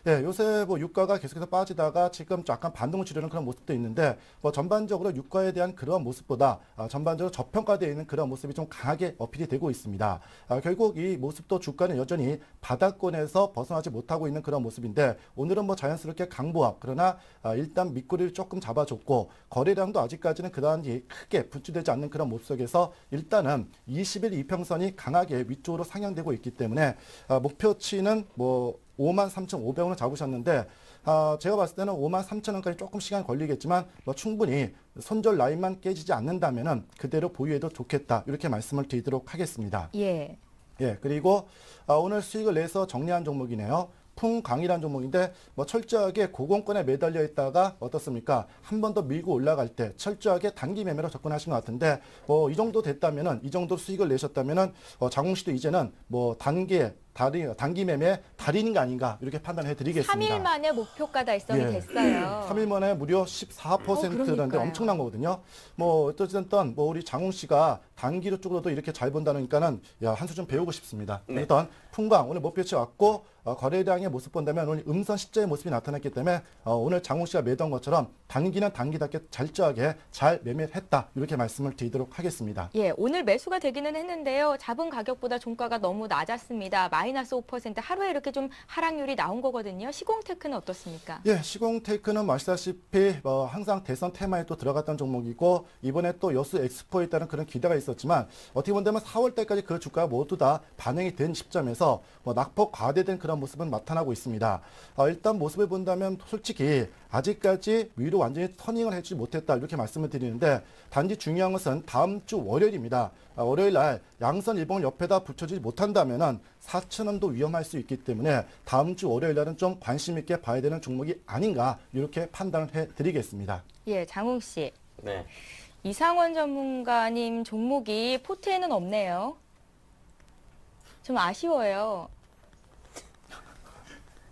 예, 요새 뭐 유가가 계속해서 빠지다가 지금 약간 반등을 치르는 그런 모습도 있는데 뭐 전반적으로 유가에 대한 그런 모습보다 전반적으로 저평가되어 있는 그런 모습이 좀 강하게 어필이 되고 있습니다. 결국 이 모습도 주가는 여전히 바닥권에서 벗어나지 못하고 있는 그런 모습인데 오늘은 뭐 자연스럽게 강보합 그러나 일단 밑꼬리를 조금 잡아줬고 거래량도 아직까지는 그다지 크게 분출되지 않는 그런 모습 속에서 일단은 20일 이평선이 강하게 위쪽으로 상향되고 있기 때문에 목표치는 뭐 53,500원을 잡으셨는데 제가 봤을 때는 53,000원까지 조금 시간이 걸리겠지만 뭐 충분히 손절 라인만 깨지지 않는다면은 그대로 보유해도 좋겠다 이렇게 말씀을 드리도록 하겠습니다. 예. 예, 그리고 오늘 수익을 내서 정리한 종목이네요. 풍광이라는 종목인데 뭐 철저하게 고공권에 매달려 있다가 어떻습니까? 한 번 더 밀고 올라갈 때 철저하게 단기 매매로 접근하신 것 같은데 뭐 이 정도 됐다면은 이 정도 수익을 내셨다면은 장웅 씨도 이제는 뭐 단기 매매 달인인 거 아닌가 이렇게 판단해 드리겠습니다. 3일 만에 목표가 달성이 예. 됐어요. 3일 만에 무려 14%라는데 그러니까요. 엄청난 거거든요. 뭐 어쨌든 뭐 우리 장훈 씨가 단기로 쪽으로도 이렇게 잘 본다니까는 한 수 좀 배우고 싶습니다. 네. 일단 풍광 오늘 목표치 왔고 거래량의 모습 본다면 오늘 음선 십자의 모습이 나타났기 때문에 오늘 장훈 씨가 매던 것처럼 단기는 단기답게 철저하게 잘 매매했다 이렇게 말씀을 드리도록 하겠습니다. 예, 오늘 매수가 되기는 했는데요. 잡은 가격보다 종가가 너무 낮았습니다. 마이너스 5% 하루에 이렇게 좀 하락률이 나온 거거든요. 시공테크는 어떻습니까? 예, 시공테크는 아시다시피 항상 대선 테마에 또 들어갔던 종목이고 이번에 또 여수 엑스포에 따른 그런 기대가 있었지만 어떻게 본다면 4월 달까지 그 주가가 모두 다 반영이 된 시점에서 낙폭 과대된 그런 모습은 나타나고 있습니다. 일단 모습을 본다면 솔직히 아직까지 위로 완전히 터닝을 해주지 못했다 이렇게 말씀을 드리는데 단지 중요한 것은 다음 주 월요일입니다. 월요일 날 양선 일봉을 옆에다 붙여주지 못한다면은 4,000원도 위험할 수 있기 때문에 다음 주 월요일 날은 좀 관심 있게 봐야 되는 종목이 아닌가 이렇게 판단을 해드리겠습니다. 예, 장웅 씨. 네. 이상원 전문가님 종목이 포트에는 없네요. 좀 아쉬워요.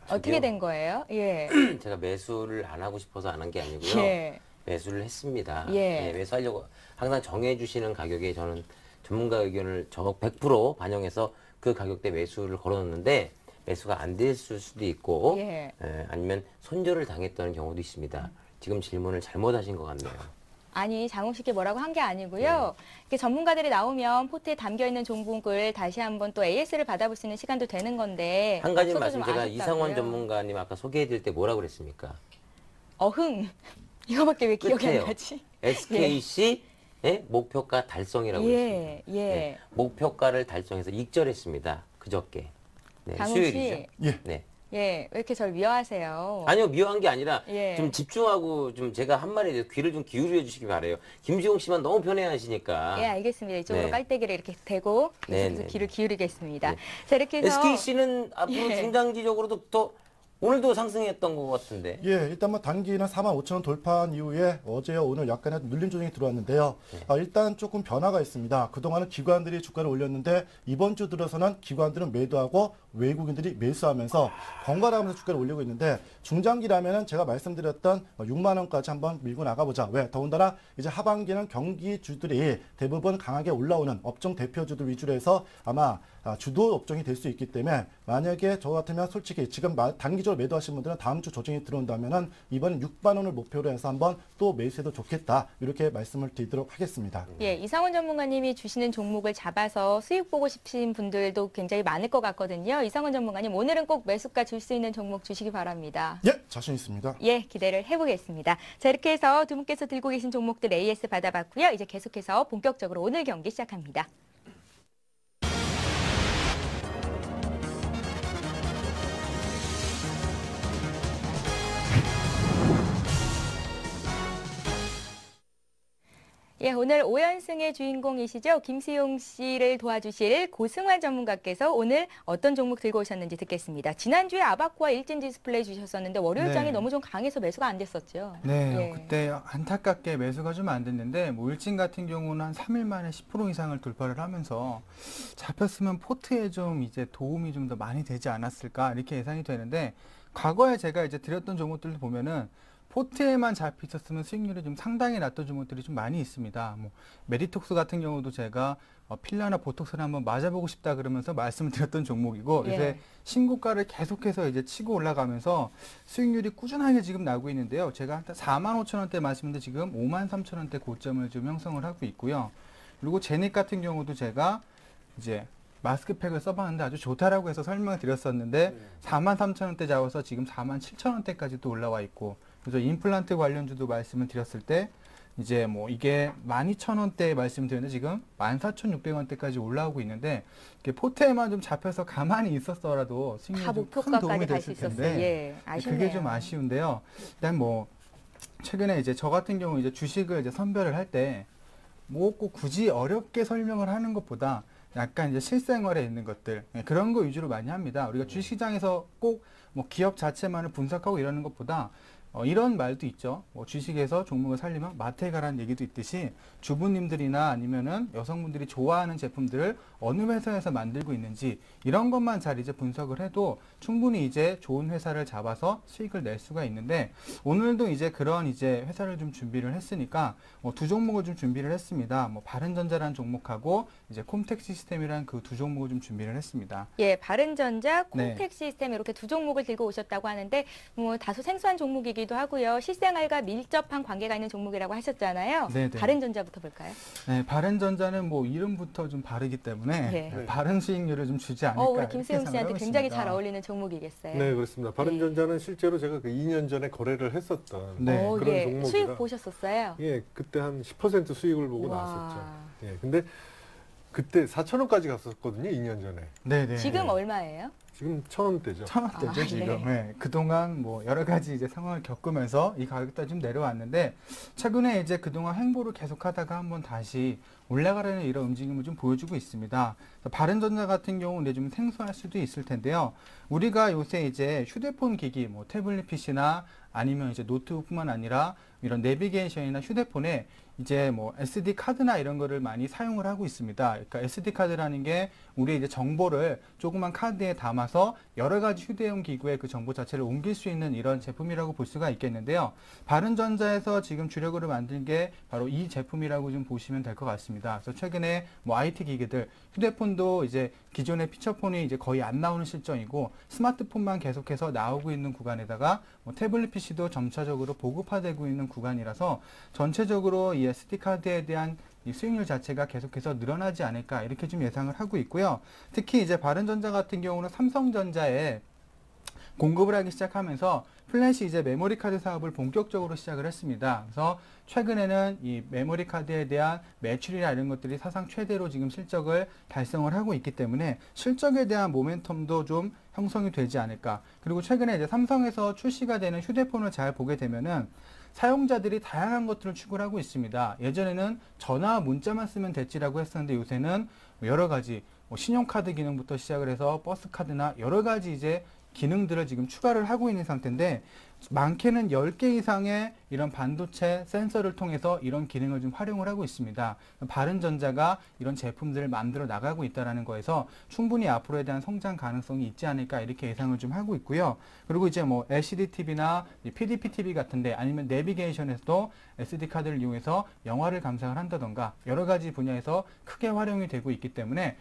어떻게 된 거예요? 예. 제가 매수를 안 하고 싶어서 안 한 게 아니고요. 예. 매수를 했습니다. 예. 네, 매수하려고 항상 정해주시는 가격에 저는 전문가 의견을 100% 반영해서 그 가격대 매수를 걸어놓는데 매수가 안 됐을 수도 있고 예. 아니면 손절을 당했다는 경우도 있습니다. 지금 질문을 잘못하신 것 같네요. 아니, 장웅 씨께 뭐라고 한 게 아니고요. 이렇게 전문가들이 나오면 포트에 담겨 있는 종목을 다시 한번 또 AS를 받아볼 수 있는 시간도 되는 건데. 한 가지 없어서 말씀 좀 제가 아쉽다고요. 이상원 전문가님 아까 소개해드릴 때 뭐라고 그랬습니까? 어흥. 이거밖에 왜 기억이 끝에요. 안 나지? SKC의 목표가 달성이라고 예, 했습니다. 예. 네, 목표가를 달성해서 익절했습니다. 그저께. 네, 장웅 수요일이죠. 씨. 예. 네. 예, 왜 이렇게 저를 미워하세요? 아니요, 미워한 게 아니라 예. 좀 집중하고 좀 제가 한 말에 대해서 귀를 좀 기울여 주시기 바래요. 김지용 씨만 너무 편해하시니까. 예, 알겠습니다. 이쪽으로 네. 깔때기를 이렇게 대고 네, 계속해서 네, 귀를 기울이겠습니다. 네. 자, 이렇게 해서 SKC는 앞으로 예. 중장기적으로도 더 오늘도 상승했던 것 같은데. 예, 일단 뭐 단기는 45,000원 돌파한 이후에 어제와 오늘 약간의 눌림 조정이 들어왔는데요. 일단 조금 변화가 있습니다. 그동안은 기관들이 주가를 올렸는데 이번 주 들어서는 기관들은 매도하고 외국인들이 매수하면서 번갈아 가면서 주가를 올리고 있는데 중장기라면은 제가 말씀드렸던 6만 원까지 한번 밀고 나가보자. 왜? 더군다나 이제 하반기는 경기주들이 대부분 강하게 올라오는 업종 대표주들 위주로 해서 아마 주도 업종이 될 수 있기 때문에 만약에 저 같으면 솔직히 지금 단기적으로 단기적으로 매도하신 분들은 다음 주 조정이 들어온다면은 이번엔 6만 원을 목표로 해서 한번 또 매수해도 좋겠다. 이렇게 말씀을 드리도록 하겠습니다. 예, 이상원 전문가님이 주시는 종목을 잡아서 수익 보고 싶으신 분들도 굉장히 많을 것 같거든요. 이상원 전문가님, 오늘은 꼭 매수가 줄 수 있는 종목 주시기 바랍니다. 예, 자신 있습니다. 예, 기대를 해보겠습니다. 자, 이렇게 해서 두 분께서 들고 계신 종목들 AS 받아봤고요. 이제 계속해서 본격적으로 오늘 경기 시작합니다. 예, 오늘 5연승의 주인공이시죠. 김수용 씨를 도와주실 고승환 전문가께서 오늘 어떤 종목 들고 오셨는지 듣겠습니다. 지난주에 아바코와 일진 디스플레이 주셨었는데 월요일장이 네. 너무 좀 강해서 매수가 안 됐었죠. 네, 예. 그때 안타깝게 매수가 좀 안 됐는데 뭐 일진 같은 경우는 한 3일 만에 10% 이상을 돌파를 하면서 잡혔으면 포트에 좀 이제 도움이 좀 더 많이 되지 않았을까 이렇게 예상이 되는데 과거에 제가 이제 드렸던 종목들도 보면은 포트에만 잡혀 있었으면 수익률이 좀 상당히 낮던 종목들이 좀 많이 있습니다. 뭐 메디톡스 같은 경우도 제가 필라나 보톡스를 한번 맞아보고 싶다 그러면서 말씀을 드렸던 종목이고 예. 요새 신고가를 계속해서 이제 치고 올라가면서 수익률이 꾸준하게 지금 나고 있는데요. 제가 한 4만 5천 원대 말씀인데 지금 5만 3천 원대 고점을 좀 형성을 하고 있고요. 그리고 제닉 같은 경우도 제가 이제 마스크팩을 써봤는데 아주 좋다라고 해서 설명을 드렸었는데 4만 3천 원대 잡아서 지금 4만 7천 원대까지 또 올라와 있고 그래서 임플란트 관련주도 말씀을 드렸을 때 이제 뭐 이게 12,000원대 말씀드렸는데 지금 14,600원대까지 올라오고 있는데 이게 포트에만 좀 잡혀서 가만히 있었더라도 다 수익률이 좀 큰 목표가까지 도움이 갈 수 됐을 있었어요. 텐데 예, 아쉽네요. 그게 좀 아쉬운데요. 일단 뭐 최근에 이제 저 같은 경우 이제 주식을 이제 선별을 할 때 뭐 꼭 굳이 어렵게 설명을 하는 것보다 약간 이제 실생활에 있는 것들 그런 거 위주로 많이 합니다. 우리가 주식시장에서 꼭 뭐 기업 자체만을 분석하고 이러는 것보다 이런 말도 있죠. 뭐 주식에서 종목을 살리면 마트에 가라는 얘기도 있듯이 주부님들이나 아니면은 여성분들이 좋아하는 제품들을 어느 회사에서 만들고 있는지 이런 것만 잘 이제 분석을 해도 충분히 이제 좋은 회사를 잡아서 수익을 낼 수가 있는데 오늘도 이제 그런 이제 회사를 좀 준비를 했으니까 두 종목을 좀 준비를 했습니다. 뭐 바른전자라는 종목하고 이제 콤텍 시스템이라는 그 두 종목을 좀 준비를 했습니다. 예, 바른전자, 네. 콤텍 시스템 이렇게 두 종목을 들고 오셨다고 하는데 뭐 다소 생소한 종목이기도 하고요. 실생활과 밀접한 관계가 있는 종목이라고 하셨잖아요. 네네. 바른전자부터 볼까요? 네, 바른전자는 뭐 이름부터 좀 바르기 때문에 네. 바른 수익률을 좀 주지 않을까 우리 이렇게 김수용 생각을 씨한테 하고 굉장히 있습니다. 잘 어울리는 종목이겠어요. 네, 그렇습니다. 바른전자는 실제로 제가 그 2년 전에 거래를 했었던 네. 오, 그런 예. 종목이라. 수익 보셨었어요? 예, 그때 한 10% 수익을 보고 와. 나왔었죠. 예, 근데 그때 4,000원까지 갔었거든요, 2년 전에. 네네. 지금 얼마예요? 지금 1,000원대죠. 1,000원대죠 아, 지금. 네. 네, 그동안 뭐 여러 가지 이제 상황을 겪으면서 이 가격대가 좀 내려왔는데 최근에 이제 그동안 횡보를 계속하다가 한번 다시 올라가려는 이런 움직임을 좀 보여주고 있습니다. 바른전자 같은 경우는 좀 생소할 수도 있을 텐데요. 우리가 요새 이제 휴대폰 기기, 뭐 태블릿 PC나 아니면 이제 노트북뿐만 아니라 이런 내비게이션이나 휴대폰에 이제 뭐 SD 카드나 이런 거를 많이 사용을 하고 있습니다. 그러니까 SD 카드라는 게 우리 이제 정보를 조그만 카드에 담아서 여러 가지 휴대용 기구에 그 정보 자체를 옮길 수 있는 이런 제품이라고 볼 수가 있겠는데요. 바른전자에서 지금 주력으로 만든 게 바로 이 제품이라고 좀 보시면 될 것 같습니다. 그래서 최근에 뭐 IT 기기들, 휴대폰도 이제 기존의 피처폰이 이제 거의 안 나오는 실정이고 스마트폰만 계속해서 나오고 있는 구간에다가 뭐 태블릿 PC도 점차적으로 보급화되고 있는 구간이라서 전체적으로 이 SD카드에 대한 이 수익률 자체가 계속해서 늘어나지 않을까 이렇게 좀 예상을 하고 있고요. 특히 이제 바른전자 같은 경우는 삼성전자에 공급을 하기 시작하면서 플래시 이제 메모리 카드 사업을 본격적으로 시작을 했습니다. 그래서 최근에는 이 메모리 카드에 대한 매출이나 이런 것들이 사상 최대로 지금 실적을 달성을 하고 있기 때문에 실적에 대한 모멘텀도 좀 형성이 되지 않을까. 그리고 최근에 이제 삼성에서 출시가 되는 휴대폰을 잘 보게 되면은 사용자들이 다양한 것들을 추구를 하고 있습니다. 예전에는 전화, 문자만 쓰면 됐지라고 했었는데 요새는 여러 가지 뭐 신용카드 기능부터 시작을 해서 버스카드나 여러 가지 이제 기능들을 지금 추가를 하고 있는 상태인데 많게는 10개 이상의 이런 반도체 센서를 통해서 이런 기능을 좀 활용을 하고 있습니다. 바른전자가 이런 제품들을 만들어 나가고 있다는 거에서 충분히 앞으로에 대한 성장 가능성이 있지 않을까 이렇게 예상을 좀 하고 있고요. 그리고 이제 뭐 LCD TV나 PDP TV 같은데 아니면 내비게이션에서도 SD 카드를 이용해서 영화를 감상을 한다던가 여러 가지 분야에서 크게 활용이 되고 있기 때문에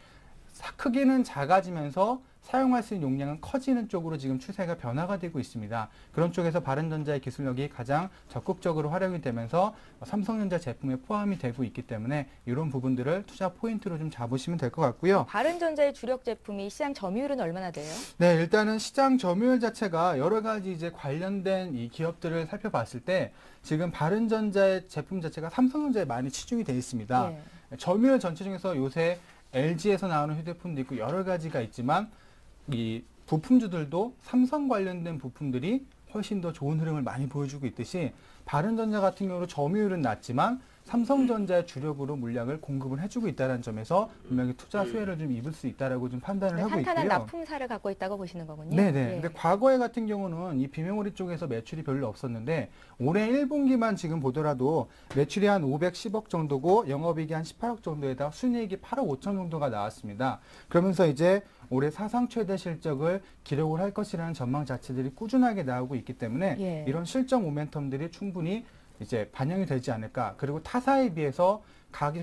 크기는 작아지면서 사용할 수 있는 용량은 커지는 쪽으로 지금 추세가 변화가 되고 있습니다. 그런 쪽에서 바른전자의 기술력이 가장 적극적으로 활용이 되면서 삼성전자 제품에 포함이 되고 있기 때문에 이런 부분들을 투자 포인트로 좀 잡으시면 될 것 같고요. 바른전자의 주력 제품이 시장 점유율은 얼마나 돼요? 네, 일단은 시장 점유율 자체가 여러 가지 이제 관련된 이 기업들을 살펴봤을 때 지금 바른전자의 제품 자체가 삼성전자에 많이 치중이 되어 있습니다. 예. 점유율 전체 중에서 요새 LG에서 나오는 휴대폰도 있고 여러 가지가 있지만 이 부품주들도 삼성 관련된 부품들이 훨씬 더 좋은 흐름을 많이 보여주고 있듯이 바른전자 같은 경우는 점유율은 낮지만 삼성전자의 주력으로 물량을 공급을 해주고 있다는 점에서 분명히 투자 수혜를 좀 입을 수 있다라고 좀 판단을 하고 있고요. 탄탄한 납품사를 갖고 있다고 보시는 거군요. 네네. 예. 근데 과거에 같은 경우는 이 비메모리 쪽에서 매출이 별로 없었는데 올해 1분기만 지금 보더라도 매출이 한 510억 정도고 영업이익이 한 18억 정도에다 순이익이 8억 5천 정도가 나왔습니다. 그러면서 이제 올해 사상 최대 실적을 기록을 할 것이라는 전망 자체들이 꾸준하게 나오고 있기 때문에 예. 이런 실적 모멘텀들이 충분히 이제 반영이 되지 않을까. 그리고 타사에 비해서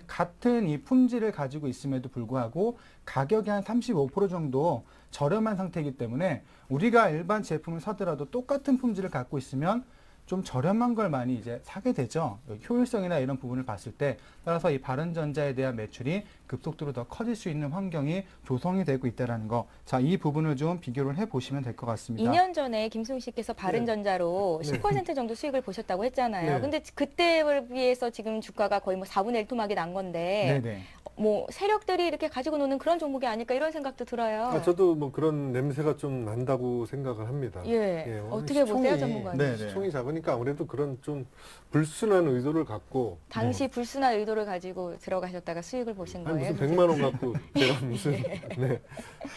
같은 이 품질을 가지고 있음에도 불구하고 가격이 한 35% 정도 저렴한 상태이기 때문에 우리가 일반 제품을 사더라도 똑같은 품질을 갖고 있으면 좀 저렴한 걸 많이 이제 사게 되죠. 효율성이나 이런 부분을 봤을 때 따라서 이 바른전자에 대한 매출이 급속도로 더 커질 수 있는 환경이 조성이 되고 있다는 거. 자, 이 부분을 좀 비교를 해 보시면 될 것 같습니다. 2년 전에 김수용 씨께서 바른전자로 네. 10% 정도 수익을 보셨다고 했잖아요. 네. 근데 그때에 비해서 지금 주가가 거의 뭐 4분의 1 토막이 난 건데 네네. 뭐 세력들이 이렇게 가지고 노는 그런 종목이 아닐까 이런 생각도 들어요. 저도 뭐 그런 냄새가 좀 난다고 생각을 합니다. 예. 오늘 어떻게 보세요, 시총이- 전문가님? 네. 시총이 작으니까 아무래도 그런 좀 불순한 의도를 갖고 당시 불순한 의도를 가지고 들어가셨다가 수익을 보신 아니 거예요? 무슨 100만 원 갖고 제가 무슨 네,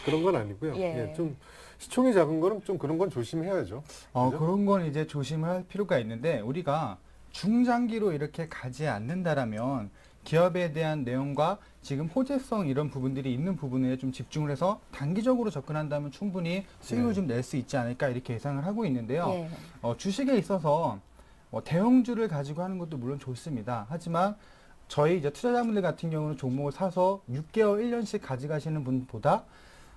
그런 건 아니고요. 예. 좀 시총이 작은 거는 좀 그런 건 조심해야죠. 그죠? 그런 건 이제 조심을 할 필요가 있는데 우리가 중장기로 이렇게 가지 않는다라면 기업에 대한 내용과 지금 호재성 이런 부분들이 있는 부분에 좀 집중을 해서 단기적으로 접근한다면 충분히 수익을 네. 좀 낼 수 있지 않을까 이렇게 예상을 하고 있는데요. 예. 주식에 있어서 대형주를 가지고 하는 것도 물론 좋습니다. 하지만 저희 이제 투자자분들 같은 경우는 종목을 사서 6개월, 1년씩 가져가시는 분보다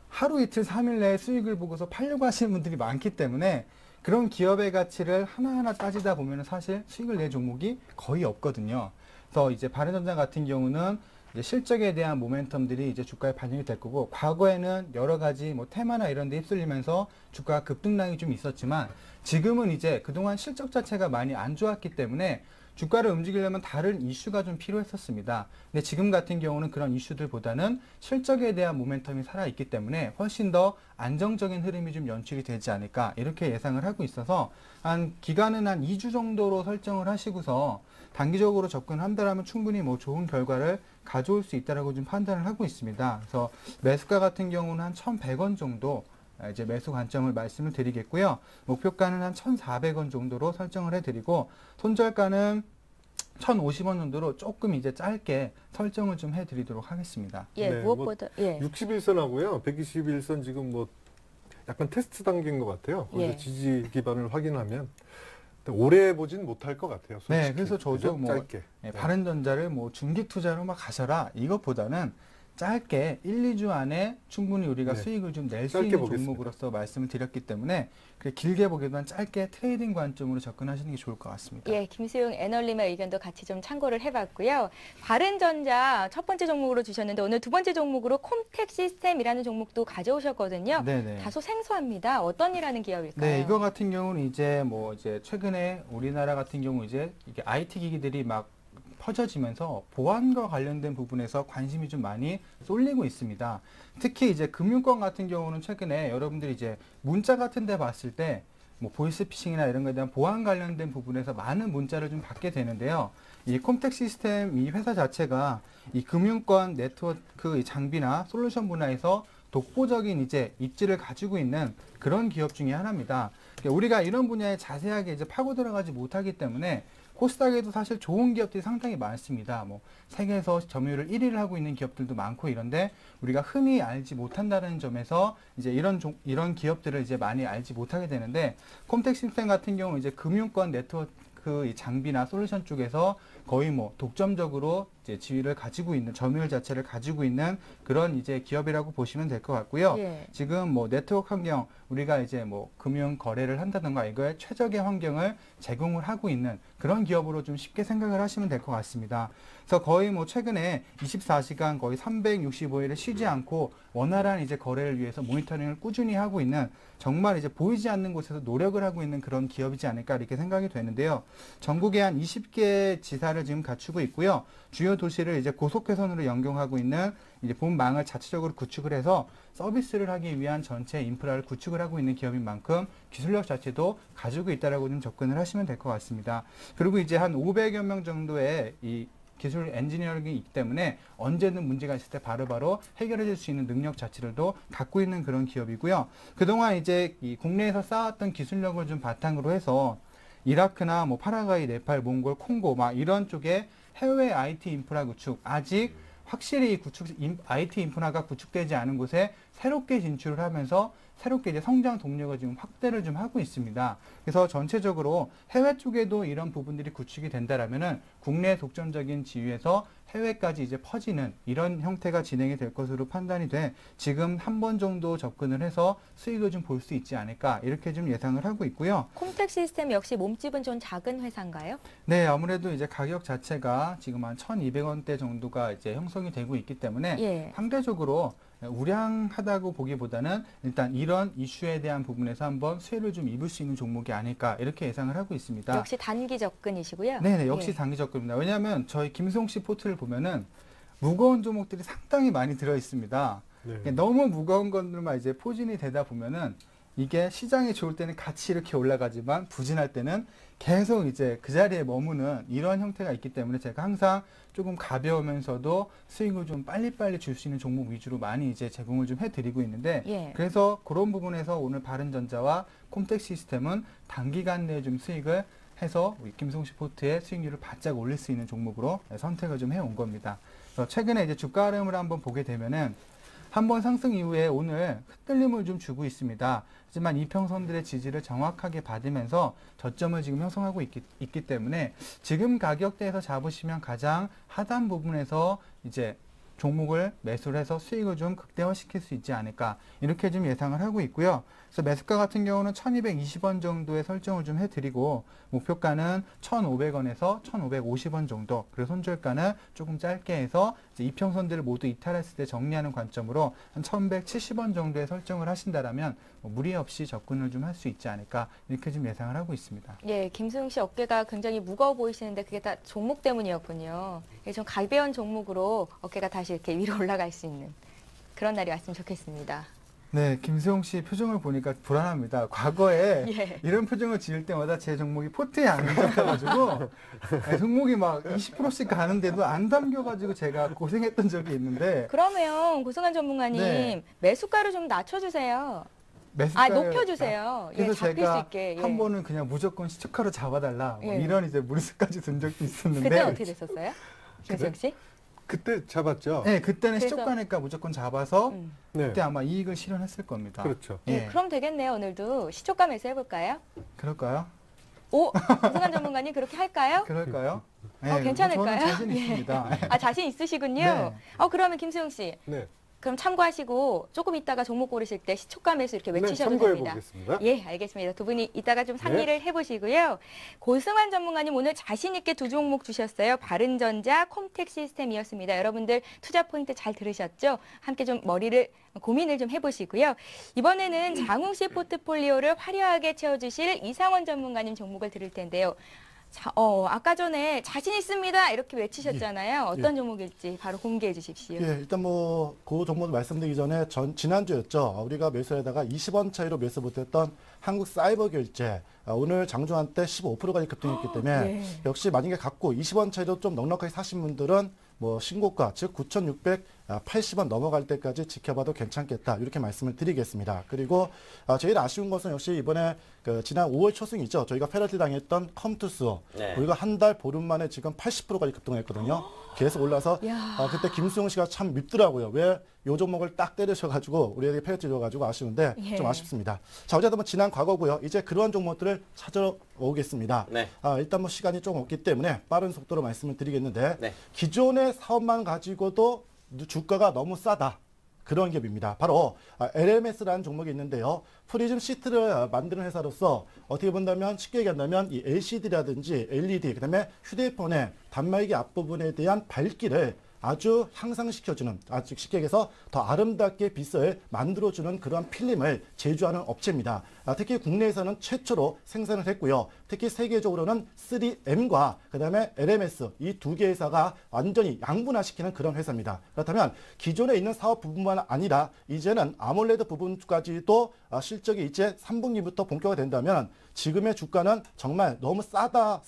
하루 이틀, 3일 내에 수익을 보고서 팔려고 하시는 분들이 많기 때문에 그런 기업의 가치를 하나하나 따지다 보면 사실 수익을 낼 종목이 거의 없거든요. 그래서 이제 바른전자 같은 경우는 이제 실적에 대한 모멘텀들이 이제 주가에 반영이 될 거고 과거에는 여러 가지 뭐 테마나 이런 데 휩쓸리면서 주가 급등락이 좀 있었지만 지금은 이제 그동안 실적 자체가 많이 안 좋았기 때문에 주가를 움직이려면 다른 이슈가 좀 필요했었습니다. 근데 지금 같은 경우는 그런 이슈들보다는 실적에 대한 모멘텀이 살아있기 때문에 훨씬 더 안정적인 흐름이 좀 연출이 되지 않을까 이렇게 예상을 하고 있어서 한 기간은 한 2주 정도로 설정을 하시고서 단기적으로 접근한다라면 충분히 뭐 좋은 결과를 가져올 수 있다라고 좀 판단을 하고 있습니다. 그래서 매수가 같은 경우는 한 1,100원 정도 이제 매수 관점을 말씀을 드리겠고요. 목표가는 한 1,400원 정도로 설정을 해드리고 손절가는 1,050원 정도로 조금 이제 짧게 설정을 좀 해드리도록 하겠습니다. 예, 네, 무엇보다 예. 61선하고요. 121선 지금 뭐 약간 테스트 단계인 것 같아요. 그래서 예. 지지 기반을 확인하면 오래 보진 못할 것 같아요. 솔직히. 네, 그래서 저도 그죠? 뭐 짧게. 바른전자를 뭐 중기 투자로 막 가셔라 이것보다는 짧게 1, 2주 안에 충분히 우리가 네. 수익을 좀 낼 수 짧게 있는 보겠습니다. 종목으로서 말씀을 드렸기 때문에 길게 보기보다는 짧게 트레이딩 관점으로 접근하시는 게 좋을 것 같습니다. 예, 김수용 애널님의 의견도 같이 좀 참고를 해봤고요. 바른전자 첫 번째 종목으로 주셨는데 오늘 두 번째 종목으로 콤텍 시스템이라는 종목도 가져오셨거든요. 네네. 다소 생소합니다. 어떤 일하는 기업일까요? 네, 이거 같은 경우는 이제 뭐 이제 최근에 우리나라 같은 경우 이제 이게 IT 기기들이 막 퍼져지면서 보안과 관련된 부분에서 관심이 좀 많이 쏠리고 있습니다. 특히 이제 금융권 같은 경우는 최근에 여러분들이 이제 문자 같은 데 봤을 때 뭐 보이스피싱이나 이런 거에 대한 보안 관련된 부분에서 많은 문자를 좀 받게 되는데요. 이 콤텍 시스템 이 회사 자체가 이 금융권 네트워크 이 장비나 솔루션 분야에서 독보적인 이제 입지를 가지고 있는 그런 기업 중에 하나입니다. 그러니까 우리가 이런 분야에 자세하게 이제 파고 들어가지 못하기 때문에 코스닥에도 사실 좋은 기업들이 상당히 많습니다. 뭐 세계에서 점유율을 1위를 하고 있는 기업들도 많고 이런데 우리가 흔히 알지 못한다는 점에서 이제 이런 기업들을 이제 많이 알지 못하게 되는데 콤텍 시스템 같은 경우 이제 금융권 네트워크 테크 이 장비나 솔루션 쪽에서 거의 뭐 독점적으로 이제 지위를 가지고 있는 점유율 자체를 가지고 있는 그런 이제 기업이라고 보시면 될 것 같고요. 예. 지금 뭐 네트워크 환경 우리가 이제 뭐 금융 거래를 한다든가 이거에 최적의 환경을 제공을 하고 있는 그런 기업으로 좀 쉽게 생각을 하시면 될 것 같습니다. 그래서 거의 뭐 최근에 24시간 거의 365일을 쉬지 않고 원활한 이제 거래를 위해서 모니터링을 꾸준히 하고 있는 정말 이제 보이지 않는 곳에서 노력을 하고 있는 그런 기업이지 않을까 이렇게 생각이 되는데요. 전국에 한 20개 지사를 지금 갖추고 있고요. 주요 도시를 이제 고속회선으로 연결하고 있는 이제 본망을 자체적으로 구축을 해서 서비스를 하기 위한 전체 인프라를 구축을 하고 있는 기업인 만큼 기술력 자체도 가지고 있다라고 좀 접근을 하시면 될 것 같습니다. 그리고 이제 한 500여 명 정도의 이 기술 엔지니어링이 있기 때문에 언제든 문제가 있을 때 바로바로 해결해 줄 수 있는 능력 자체를도 갖고 있는 그런 기업이고요. 그동안 이제 이 국내에서 쌓았던 기술력을 좀 바탕으로 해서 이라크나 뭐 파라과이, 네팔, 몽골, 콩고 막 이런 쪽에 해외 IT 인프라 구축 아직 확실히 IT 인프라가 구축되지 않은 곳에 새롭게 진출을 하면서 새롭게 이제 성장 동력을 지금 확대를 좀 하고 있습니다. 그래서 전체적으로 해외 쪽에도 이런 부분들이 구축이 된다라면은 국내 독점적인 지위에서 해외까지 이제 퍼지는 이런 형태가 진행이 될 것으로 판단이 돼 지금 한 번 정도 접근을 해서 수익을 좀 볼 수 있지 않을까 이렇게 좀 예상을 하고 있고요. 콤텍 시스템 역시 몸집은 좀 작은 회사인가요? 네, 아무래도 이제 가격 자체가 지금 한 1,200원대 정도가 이제 형성이 되고 있기 때문에 예. 상대적으로 우량하다고 보기보다는 일단 이런 이슈에 대한 부분에서 한번 수혜를 좀 입을 수 있는 종목이 아닐까 이렇게 예상을 하고 있습니다. 역시 단기 접근이시고요. 네네, 역시 예. 단기 접근입니다. 왜냐하면 저희 김수홍 씨 포트를 보면은 무거운 종목들이 상당히 많이 들어 있습니다. 네. 너무 무거운 것들만 이제 포진이 되다 보면은 이게 시장이 좋을 때는 같이 이렇게 올라가지만 부진할 때는 계속 이제 그 자리에 머무는 이런 형태가 있기 때문에 제가 항상 조금 가벼우면서도 수익을 좀 빨리빨리 줄 수 있는 종목 위주로 많이 이제 제공을 좀 해드리고 있는데 예. 그래서 그런 부분에서 오늘 바른전자와 콤텍 시스템은 단기간 내에 좀 수익을 해서 우리 김성식 포트의 수익률을 바짝 올릴 수 있는 종목으로 선택을 좀 해온 겁니다. 그래서 최근에 이제 주가 흐름을 한번 보게 되면은 한번 상승 이후에 오늘 흔들림을 좀 주고 있습니다. 하지만 이평선들의 지지를 정확하게 받으면서 저점을 지금 형성하고 있기 때문에 지금 가격대에서 잡으시면 가장 하단 부분에서 이제 종목을 매수를 해서 수익을 좀 극대화시킬 수 있지 않을까 이렇게 좀 예상을 하고 있고요. 그래서 매수가 같은 경우는 1,220원 정도에 설정을 좀 해드리고 목표가는 1,500원에서 1,550원 정도 그리고 손절가는 조금 짧게 해서 이제 이평선들을 모두 이탈했을 때 정리하는 관점으로 한 1,170원 정도에 설정을 하신다라면 무리 없이 접근을 좀 할 수 있지 않을까 이렇게 좀 예상을 하고 있습니다. 예, 김수용 씨 어깨가 굉장히 무거워 보이시는데 그게 다 종목 때문이었군요. 예, 좀 가벼운 종목으로 어깨가 다시 이렇게 위로 올라갈 수 있는 그런 날이 왔으면 좋겠습니다. 네, 김수용 씨 표정을 보니까 불안합니다. 과거에 예. 이런 표정을 지을 때마다 제 종목이 포트에 안 잡혀가지고 종목이 막 20%씩 가는데도 안 담겨가지고 제가 고생했던 적이 있는데 그러면 고승환 전문가님 네. 매수가를 좀 낮춰주세요. 매수가를 높여주세요. 예, 그래서 잡힐 제가 수 있게. 예. 한 번은 그냥 무조건 시초가로 잡아달라 뭐 예. 이런 이제 무리수까지 든 적도 있었는데 그때 어떻게 됐었어요? 김수용 씨? 그때 잡았죠. 네, 그때는 그래서- 시초가니까 무조건 잡아서 음. 네. 그때 아마 이익을 실현했을 겁니다. 그렇죠. 예, 그럼 되겠네요. 오늘도 시초가 매수 해볼까요? 그럴까요? 오, 고승환 전문가님 그렇게 할까요? 그럴까요? 괜찮을까요? 저는 자신 예. 있습니다. 아, 자신 있으시군요. 네. 그러면 김수용 씨, 네. 그럼 참고하시고 조금 이따가 종목 고르실 때 시초가 매수 이렇게 네, 외치셔도 참고해 됩니다. 보겠습니다. 예, 알겠습니다. 두 분이 이따가 좀 상의를 해보시고요. 고승환 전문가님 오늘 자신 있게 두 종목 주셨어요. 바른전자, 콤텍 시스템이었습니다. 여러분들 투자 포인트 잘 들으셨죠? 함께 좀 고민을 좀 해보시고요. 이번에는 장웅 씨 포트폴리오를 화려하게 채워주실 이상원 전문가님 종목을 들을 텐데요. 자, 아까 전에 자신 있습니다 이렇게 외치셨잖아요. 어떤 종목일지 바로 공개해 주십시오. 예, 일단 그 종목 말씀드리기 전에 지난주였죠. 우리가 매수에다가 20원 차이로 매수 못했던 한국사이버결제. 오늘 장중한 때 15%까지 급등했기 때문에 역시 만약에 갖고 20원 차이로 좀 넉넉하게 사신 분들은 신고가 즉 9,600 80원 넘어갈 때까지 지켜봐도 괜찮겠다 이렇게 말씀을 드리겠습니다. 그리고 제일 아쉬운 것은 역시 이번에 지난 5월 초승이죠. 저희가 패러디 당했던 컴투스 네. 우리가 한 달 보름 만에 지금 80%까지 급등했거든요. 계속 올라서 야. 그때 김수용 씨가 참 밉더라고요. 왜 요 종목을 딱 때리셔가지고 우리에게 패러디 줘가지고 아쉬운데 예. 좀 아쉽습니다. 자, 어쨌든 뭐 지난 과거고요. 이제 그러한 종목들을 찾아오겠습니다. 네. 일단 뭐 시간이 좀 없기 때문에 빠른 속도로 말씀을 드리겠는데 네. 기존의 사업만 가지고도 주가가 너무 싸다. 그런 기업입니다. 바로 LMS라는 종목이 있는데요. 프리즘 시트를 만드는 회사로서 어떻게 본다면 쉽게 얘기한다면 이 LCD라든지 LED 그다음에 휴대폰의 단말기 앞부분에 대한 밝기를 아주 향상시켜주는, 아주 쉽게 얘기해서 더 아름답게 빛을 만들어주는 그러한 필름을 제조하는 업체입니다. 특히 국내에서는 최초로 생산을 했고요. 특히 세계적으로는 3M과 그 다음에 LMS 이 두 개 회사가 완전히 양분화시키는 그런 회사입니다. 그렇다면 기존에 있는 사업 부분만 아니라 이제는 아몰레드 부분까지도 실적이 이제 3분기부터 본격화 된다면 지금의 주가는 정말 너무 싸다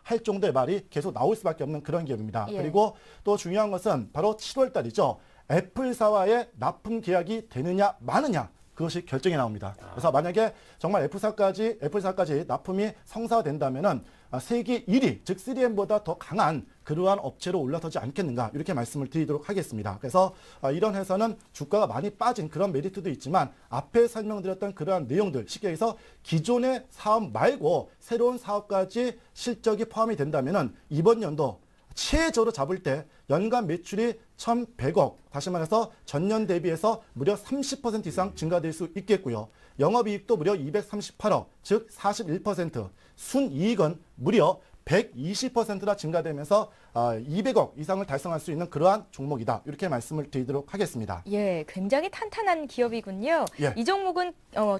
할 정도의 말이 계속 나올 수밖에 없는 그런 기업입니다. 예. 그리고 또 중요한 것은 바로 7월 달이죠. 애플사와의 납품 계약이 되느냐 마느냐 그것이 결정이 나옵니다. 그래서 만약에 정말 애플사까지 납품이 성사된다면은 세계 1위, 즉 3M보다 더 강한 그러한 업체로 올라서지 않겠는가 이렇게 말씀을 드리도록 하겠습니다. 그래서 이런 회사는 주가가 많이 빠진 그런 메리트도 있지만 앞에 설명드렸던 그러한 내용들 쉽게 해서 기존의 사업 말고 새로운 사업까지 실적이 포함이 된다면은 이번 연도 최저로 잡을 때 연간 매출이 1,100억, 다시 말해서 전년 대비해서 무려 30% 이상 증가될 수 있겠고요. 영업이익도 무려 238억, 즉 41%, 순이익은 무려 120%나 증가되면서 200억 이상을 달성할 수 있는 그러한 종목이다. 이렇게 말씀을 드리도록 하겠습니다. 예, 굉장히 탄탄한 기업이군요. 예. 이 종목은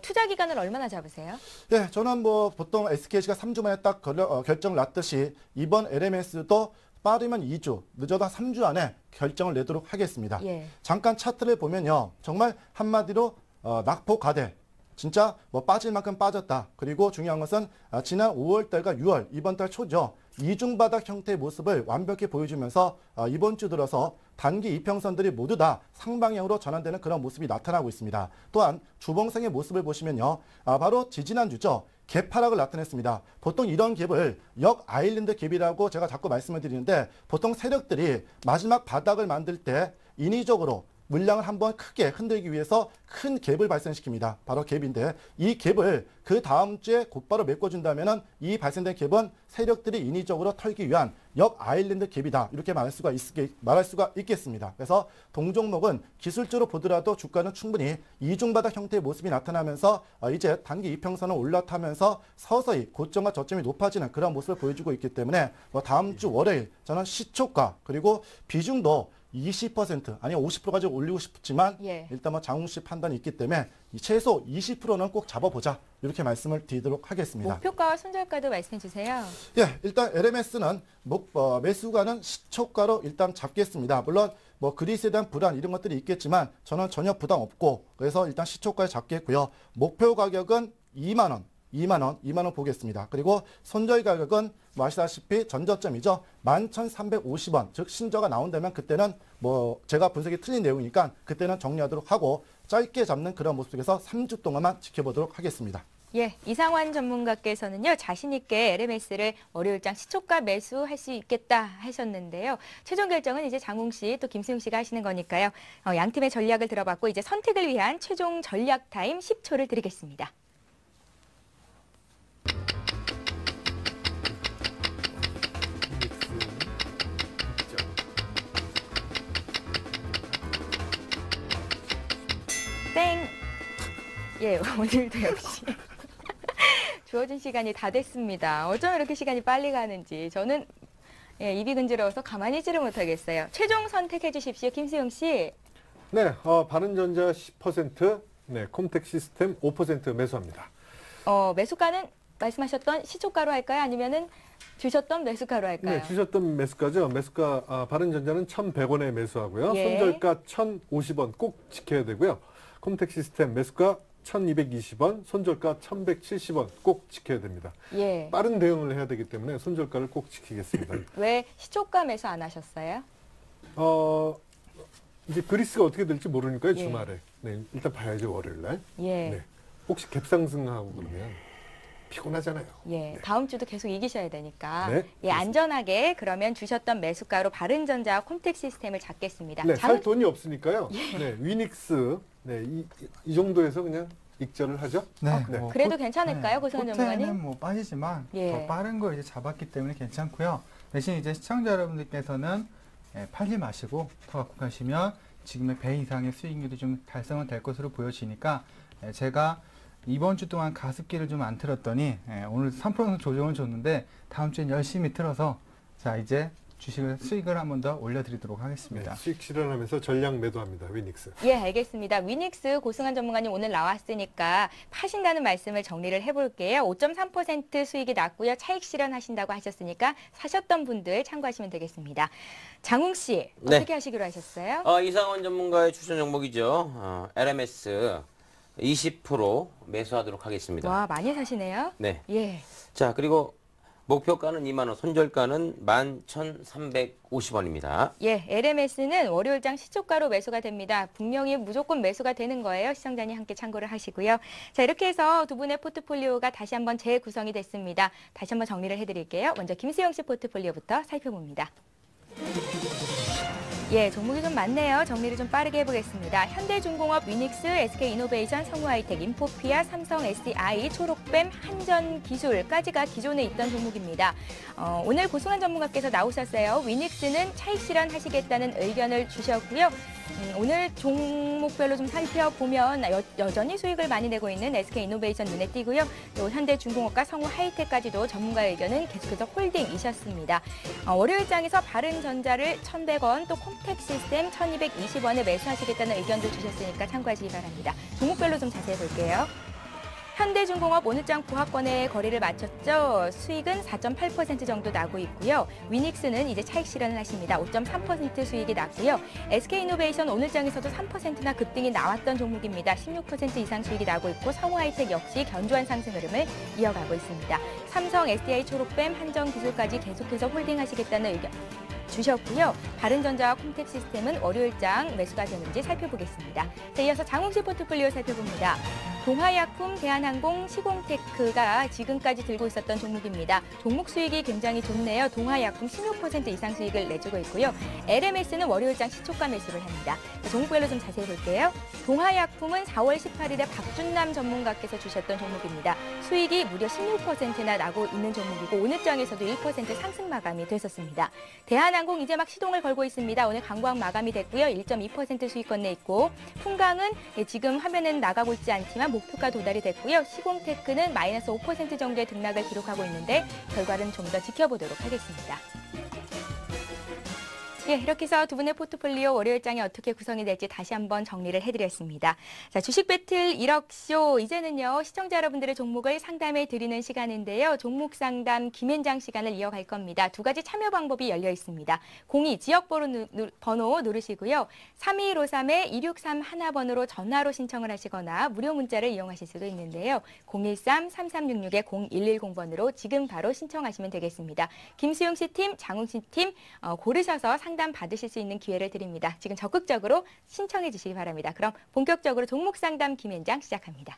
투자 기간을 얼마나 잡으세요? 예, 저는 뭐 보통 SKC가 3주 만에 딱 결정을 났듯이 이번 LMS도 빠르면 2주, 늦어도 3주 안에 결정을 내도록 하겠습니다. 예. 잠깐 차트를 보면요. 정말 한마디로 낙폭과대. 진짜 뭐 빠질 만큼 빠졌다. 그리고 중요한 것은 지난 5월 달과 6월, 이번 달 초죠. 이중바닥 형태의 모습을 완벽히 보여주면서 이번 주 들어서 단기 이평선들이 모두 다 상방향으로 전환되는 그런 모습이 나타나고 있습니다. 또한 주봉상의 모습을 보시면요. 바로 지지난주죠. 갭하락을 나타냈습니다. 보통 이런 갭을 역 아일랜드 갭이라고 제가 자꾸 말씀을 드리는데 보통 세력들이 마지막 바닥을 만들 때 인위적으로 물량을 한번 크게 흔들기 위해서 큰 갭을 발생시킵니다. 바로 갭인데 이 갭을 그 다음 주에 곧바로 메꿔준다면 이 발생된 갭은 세력들이 인위적으로 털기 위한 역 아일랜드 갭이다. 이렇게 말할 수가 있겠습니다. 그래서 동종목은 기술적으로 보더라도 주가는 충분히 이중바닥 형태의 모습이 나타나면서 이제 단기 이평선을 올라타면서 서서히 고점과 저점이 높아지는 그런 모습을 보여주고 있기 때문에 다음 주 월요일 저는 시초가 그리고 비중도 20% 아니면 50%까지 올리고 싶지만 예. 일단 뭐 장훈 씨 판단이 있기 때문에 최소 20%는 꼭 잡아보자 이렇게 말씀을 드리도록 하겠습니다. 목표가와 손절가도 말씀해 주세요. 예, 일단 LMS는 매수가는 시초가로 일단 잡겠습니다. 물론 뭐 그리스에 대한 불안 이런 것들이 있겠지만 저는 전혀 부담 없고 그래서 일단 시초가에 잡겠고요. 목표 가격은 2만 원 보겠습니다. 그리고 손절 가격은 뭐 아시다시피 전저점이죠. 11,350원. 즉 신저가 나온다면 그때는 뭐 제가 분석이 틀린 내용이니까 그때는 정리하도록 하고 짧게 잡는 그런 모습 속에서 3주 동안만 지켜보도록 하겠습니다. 예, 이상환 전문가께서는요, 자신있게 LMS를 월요일장 시초가 매수할 수 있겠다 하셨는데요. 최종 결정은 이제 장웅 씨, 또 김수용 씨가 하시는 거니까요. 양 팀의 전략을 들어봤고, 이제 선택을 위한 최종 전략 타임 10초를 드리겠습니다. 땡! 예, 오늘도 역시 주어진 시간이 다 됐습니다. 어쩜 이렇게 시간이 빨리 가는지 저는 입이 근지러워서 가만히 있지를 못하겠어요. 최종 선택해 주십시오. 김수용 씨. 네, 바른전자 10%, 네, 콤텍 시스템 5% 매수합니다. 매수가는 말씀하셨던 시초가로 할까요? 아니면은 주셨던 매수가로 할까요? 네, 주셨던 매수가죠. 매수가 바른전자는 1,100원에 매수하고요. 예. 손절가 1,050원 꼭 지켜야 되고요. 콤텍 시스템 매수가 1,220원, 손절가 1,170원 꼭 지켜야 됩니다. 예. 빠른 대응을 해야 되기 때문에 손절가를 꼭 지키겠습니다. 왜 시초가 매수 안 하셨어요? 이제 그리스가 어떻게 될지 모르니까요, 예. 주말에. 네, 일단 봐야죠, 월요일 날. 예. 네. 혹시 갭상승하고 그러면 피곤하잖아요. 예, 다음 주도 계속 이기셔야 되니까 네, 예, 안전하게 그러면 주셨던 매수가로 바른전자와 콤텍 시스템을 잡겠습니다. 네, 살 장훈 돈이 없으니까요. 예. 네, 위닉스, 네, 이 정도에서 그냥 익절을 하죠. 네, 네. 그래도 괜찮을까요, 고승환 전문가님? 호텔은 뭐 빠지지만 예. 더 빠른 거 이제 잡았기 때문에 괜찮고요. 대신 이제 시청자 여러분들께서는 팔지 마시고 더 갖고 가시면 지금의 배 이상의 수익률이 좀 달성은 될 것으로 보여지니까 제가 이번 주 동안 가습기를 좀 안 틀었더니 오늘 3% 조정을 줬는데 다음 주엔 열심히 틀어서 자 이제 주식을 수익을 한 번 더 올려드리도록 네, 하겠습니다. 수익 실현하면서 전량 매도합니다, 위닉스. 예, 알겠습니다. 위닉스 고승환 전문가님 오늘 나왔으니까 파신다는 말씀을 정리를 해볼게요. 5.3% 수익이 났고요. 차익 실현하신다고 하셨으니까 사셨던 분들 참고하시면 되겠습니다. 장웅 씨, 네. 어떻게 하시기로 하셨어요? 이상원 전문가의 추천 종목이죠. LMS 20% 매수하도록 하겠습니다. 와, 많이 사시네요. 네. 예. 자, 그리고 목표가는 2만 원, 손절가는 11,350원입니다. 예, LMS는 월요일장 시초가로 매수가 됩니다. 분명히 무조건 매수가 되는 거예요. 시청자님 함께 참고를 하시고요. 자, 이렇게 해서 두 분의 포트폴리오가 다시 한번 재구성이 됐습니다. 다시 한번 정리를 해드릴게요. 먼저 김수영 씨 포트폴리오부터 살펴봅니다. 예, 종목이 좀 많네요. 정리를 좀 빠르게 해보겠습니다. 현대중공업, 위닉스, SK이노베이션, 성우하이텍, 인포피아, 삼성 SDI, 초록뱀, 한전기술까지가 기존에 있던 종목입니다. 오늘 고승환 전문가께서 나오셨어요. 위닉스는 차익 실현하시겠다는 의견을 주셨고요. 오늘 종목별로 좀 살펴보면 여전히 수익을 많이 내고 있는 SK이노베이션 눈에 띄고요. 또 현대중공업과 성우하이텍까지도 전문가의 의견은 계속해서 홀딩이셨습니다. 월요일장에서 바른전자를 1,100원, 또 콤텍 시스템 1,220원에 매수하시겠다는 의견도 주셨으니까 참고하시기 바랍니다. 종목별로 좀 자세히 볼게요. 현대중공업 오늘장 부합권의 거래를 마쳤죠. 수익은 4.8% 정도 나고 있고요. 위닉스는 이제 차익 실현을 하십니다. 5.3% 수익이 났고요. SK이노베이션 오늘장에서도 3%나 급등이 나왔던 종목입니다. 16% 이상 수익이 나고 있고 성우하이텍 역시 견조한 상승 흐름을 이어가고 있습니다. 삼성, SDI, 초록뱀, 한전기술까지 계속해서 홀딩하시겠다는 의견 주셨고요. 바른전자와 콤텍 시스템은 월요일장 매수가 되는지 살펴보겠습니다. 자, 이어서 장웅씨 포트폴리오 살펴봅니다. 동화약품, 대한항공, 시공테크가 지금까지 들고 있었던 종목입니다. 종목 수익이 굉장히 좋네요. 동화약품 16% 이상 수익을 내주고 있고요. LMS는 월요일장 시초가 매수를 합니다. 자, 종목별로 좀 자세히 볼게요. 동화약품은 4월 18일에 박준남 전문가께서 주셨던 종목입니다. 수익이 무려 16%나 나고 있는 종목이고 오늘장에서도 1% 상승 마감이 됐었습니다. 대한항공 이제 막 시동을 걸고 있습니다. 오늘 강보학 마감이 됐고요. 1.2% 수익권 내 있고 풍강은 지금 화면에는 나가고 있지 않지만 목표가 도달이 됐고요. 시공테크는 마이너스 5% 정도의 등락을 기록하고 있는데 결과는 좀 더 지켜보도록 하겠습니다. 예, 이렇게 해서 두 분의 포트폴리오 월요일장이 어떻게 구성이 될지 다시 한번 정리를 해드렸습니다. 자, 주식 배틀 1억쇼. 이제는요, 시청자 여러분들의 종목을 상담해 드리는 시간인데요. 종목 상담 김현장 시간을 이어갈 겁니다. 두 가지 참여 방법이 열려 있습니다. 02 지역번호 누르시고요. 3153-2631번으로 전화로 신청을 하시거나 무료 문자를 이용하실 수도 있는데요. 013-3366-0110번으로 지금 바로 신청하시면 되겠습니다. 김수용 씨 팀, 장웅 씨 팀 고르셔서 상담 받으실 수 있는 기회를 드립니다. 지금 적극적으로 신청해 주시기 바랍니다. 그럼 본격적으로 종목 상담 김현장 시작합니다.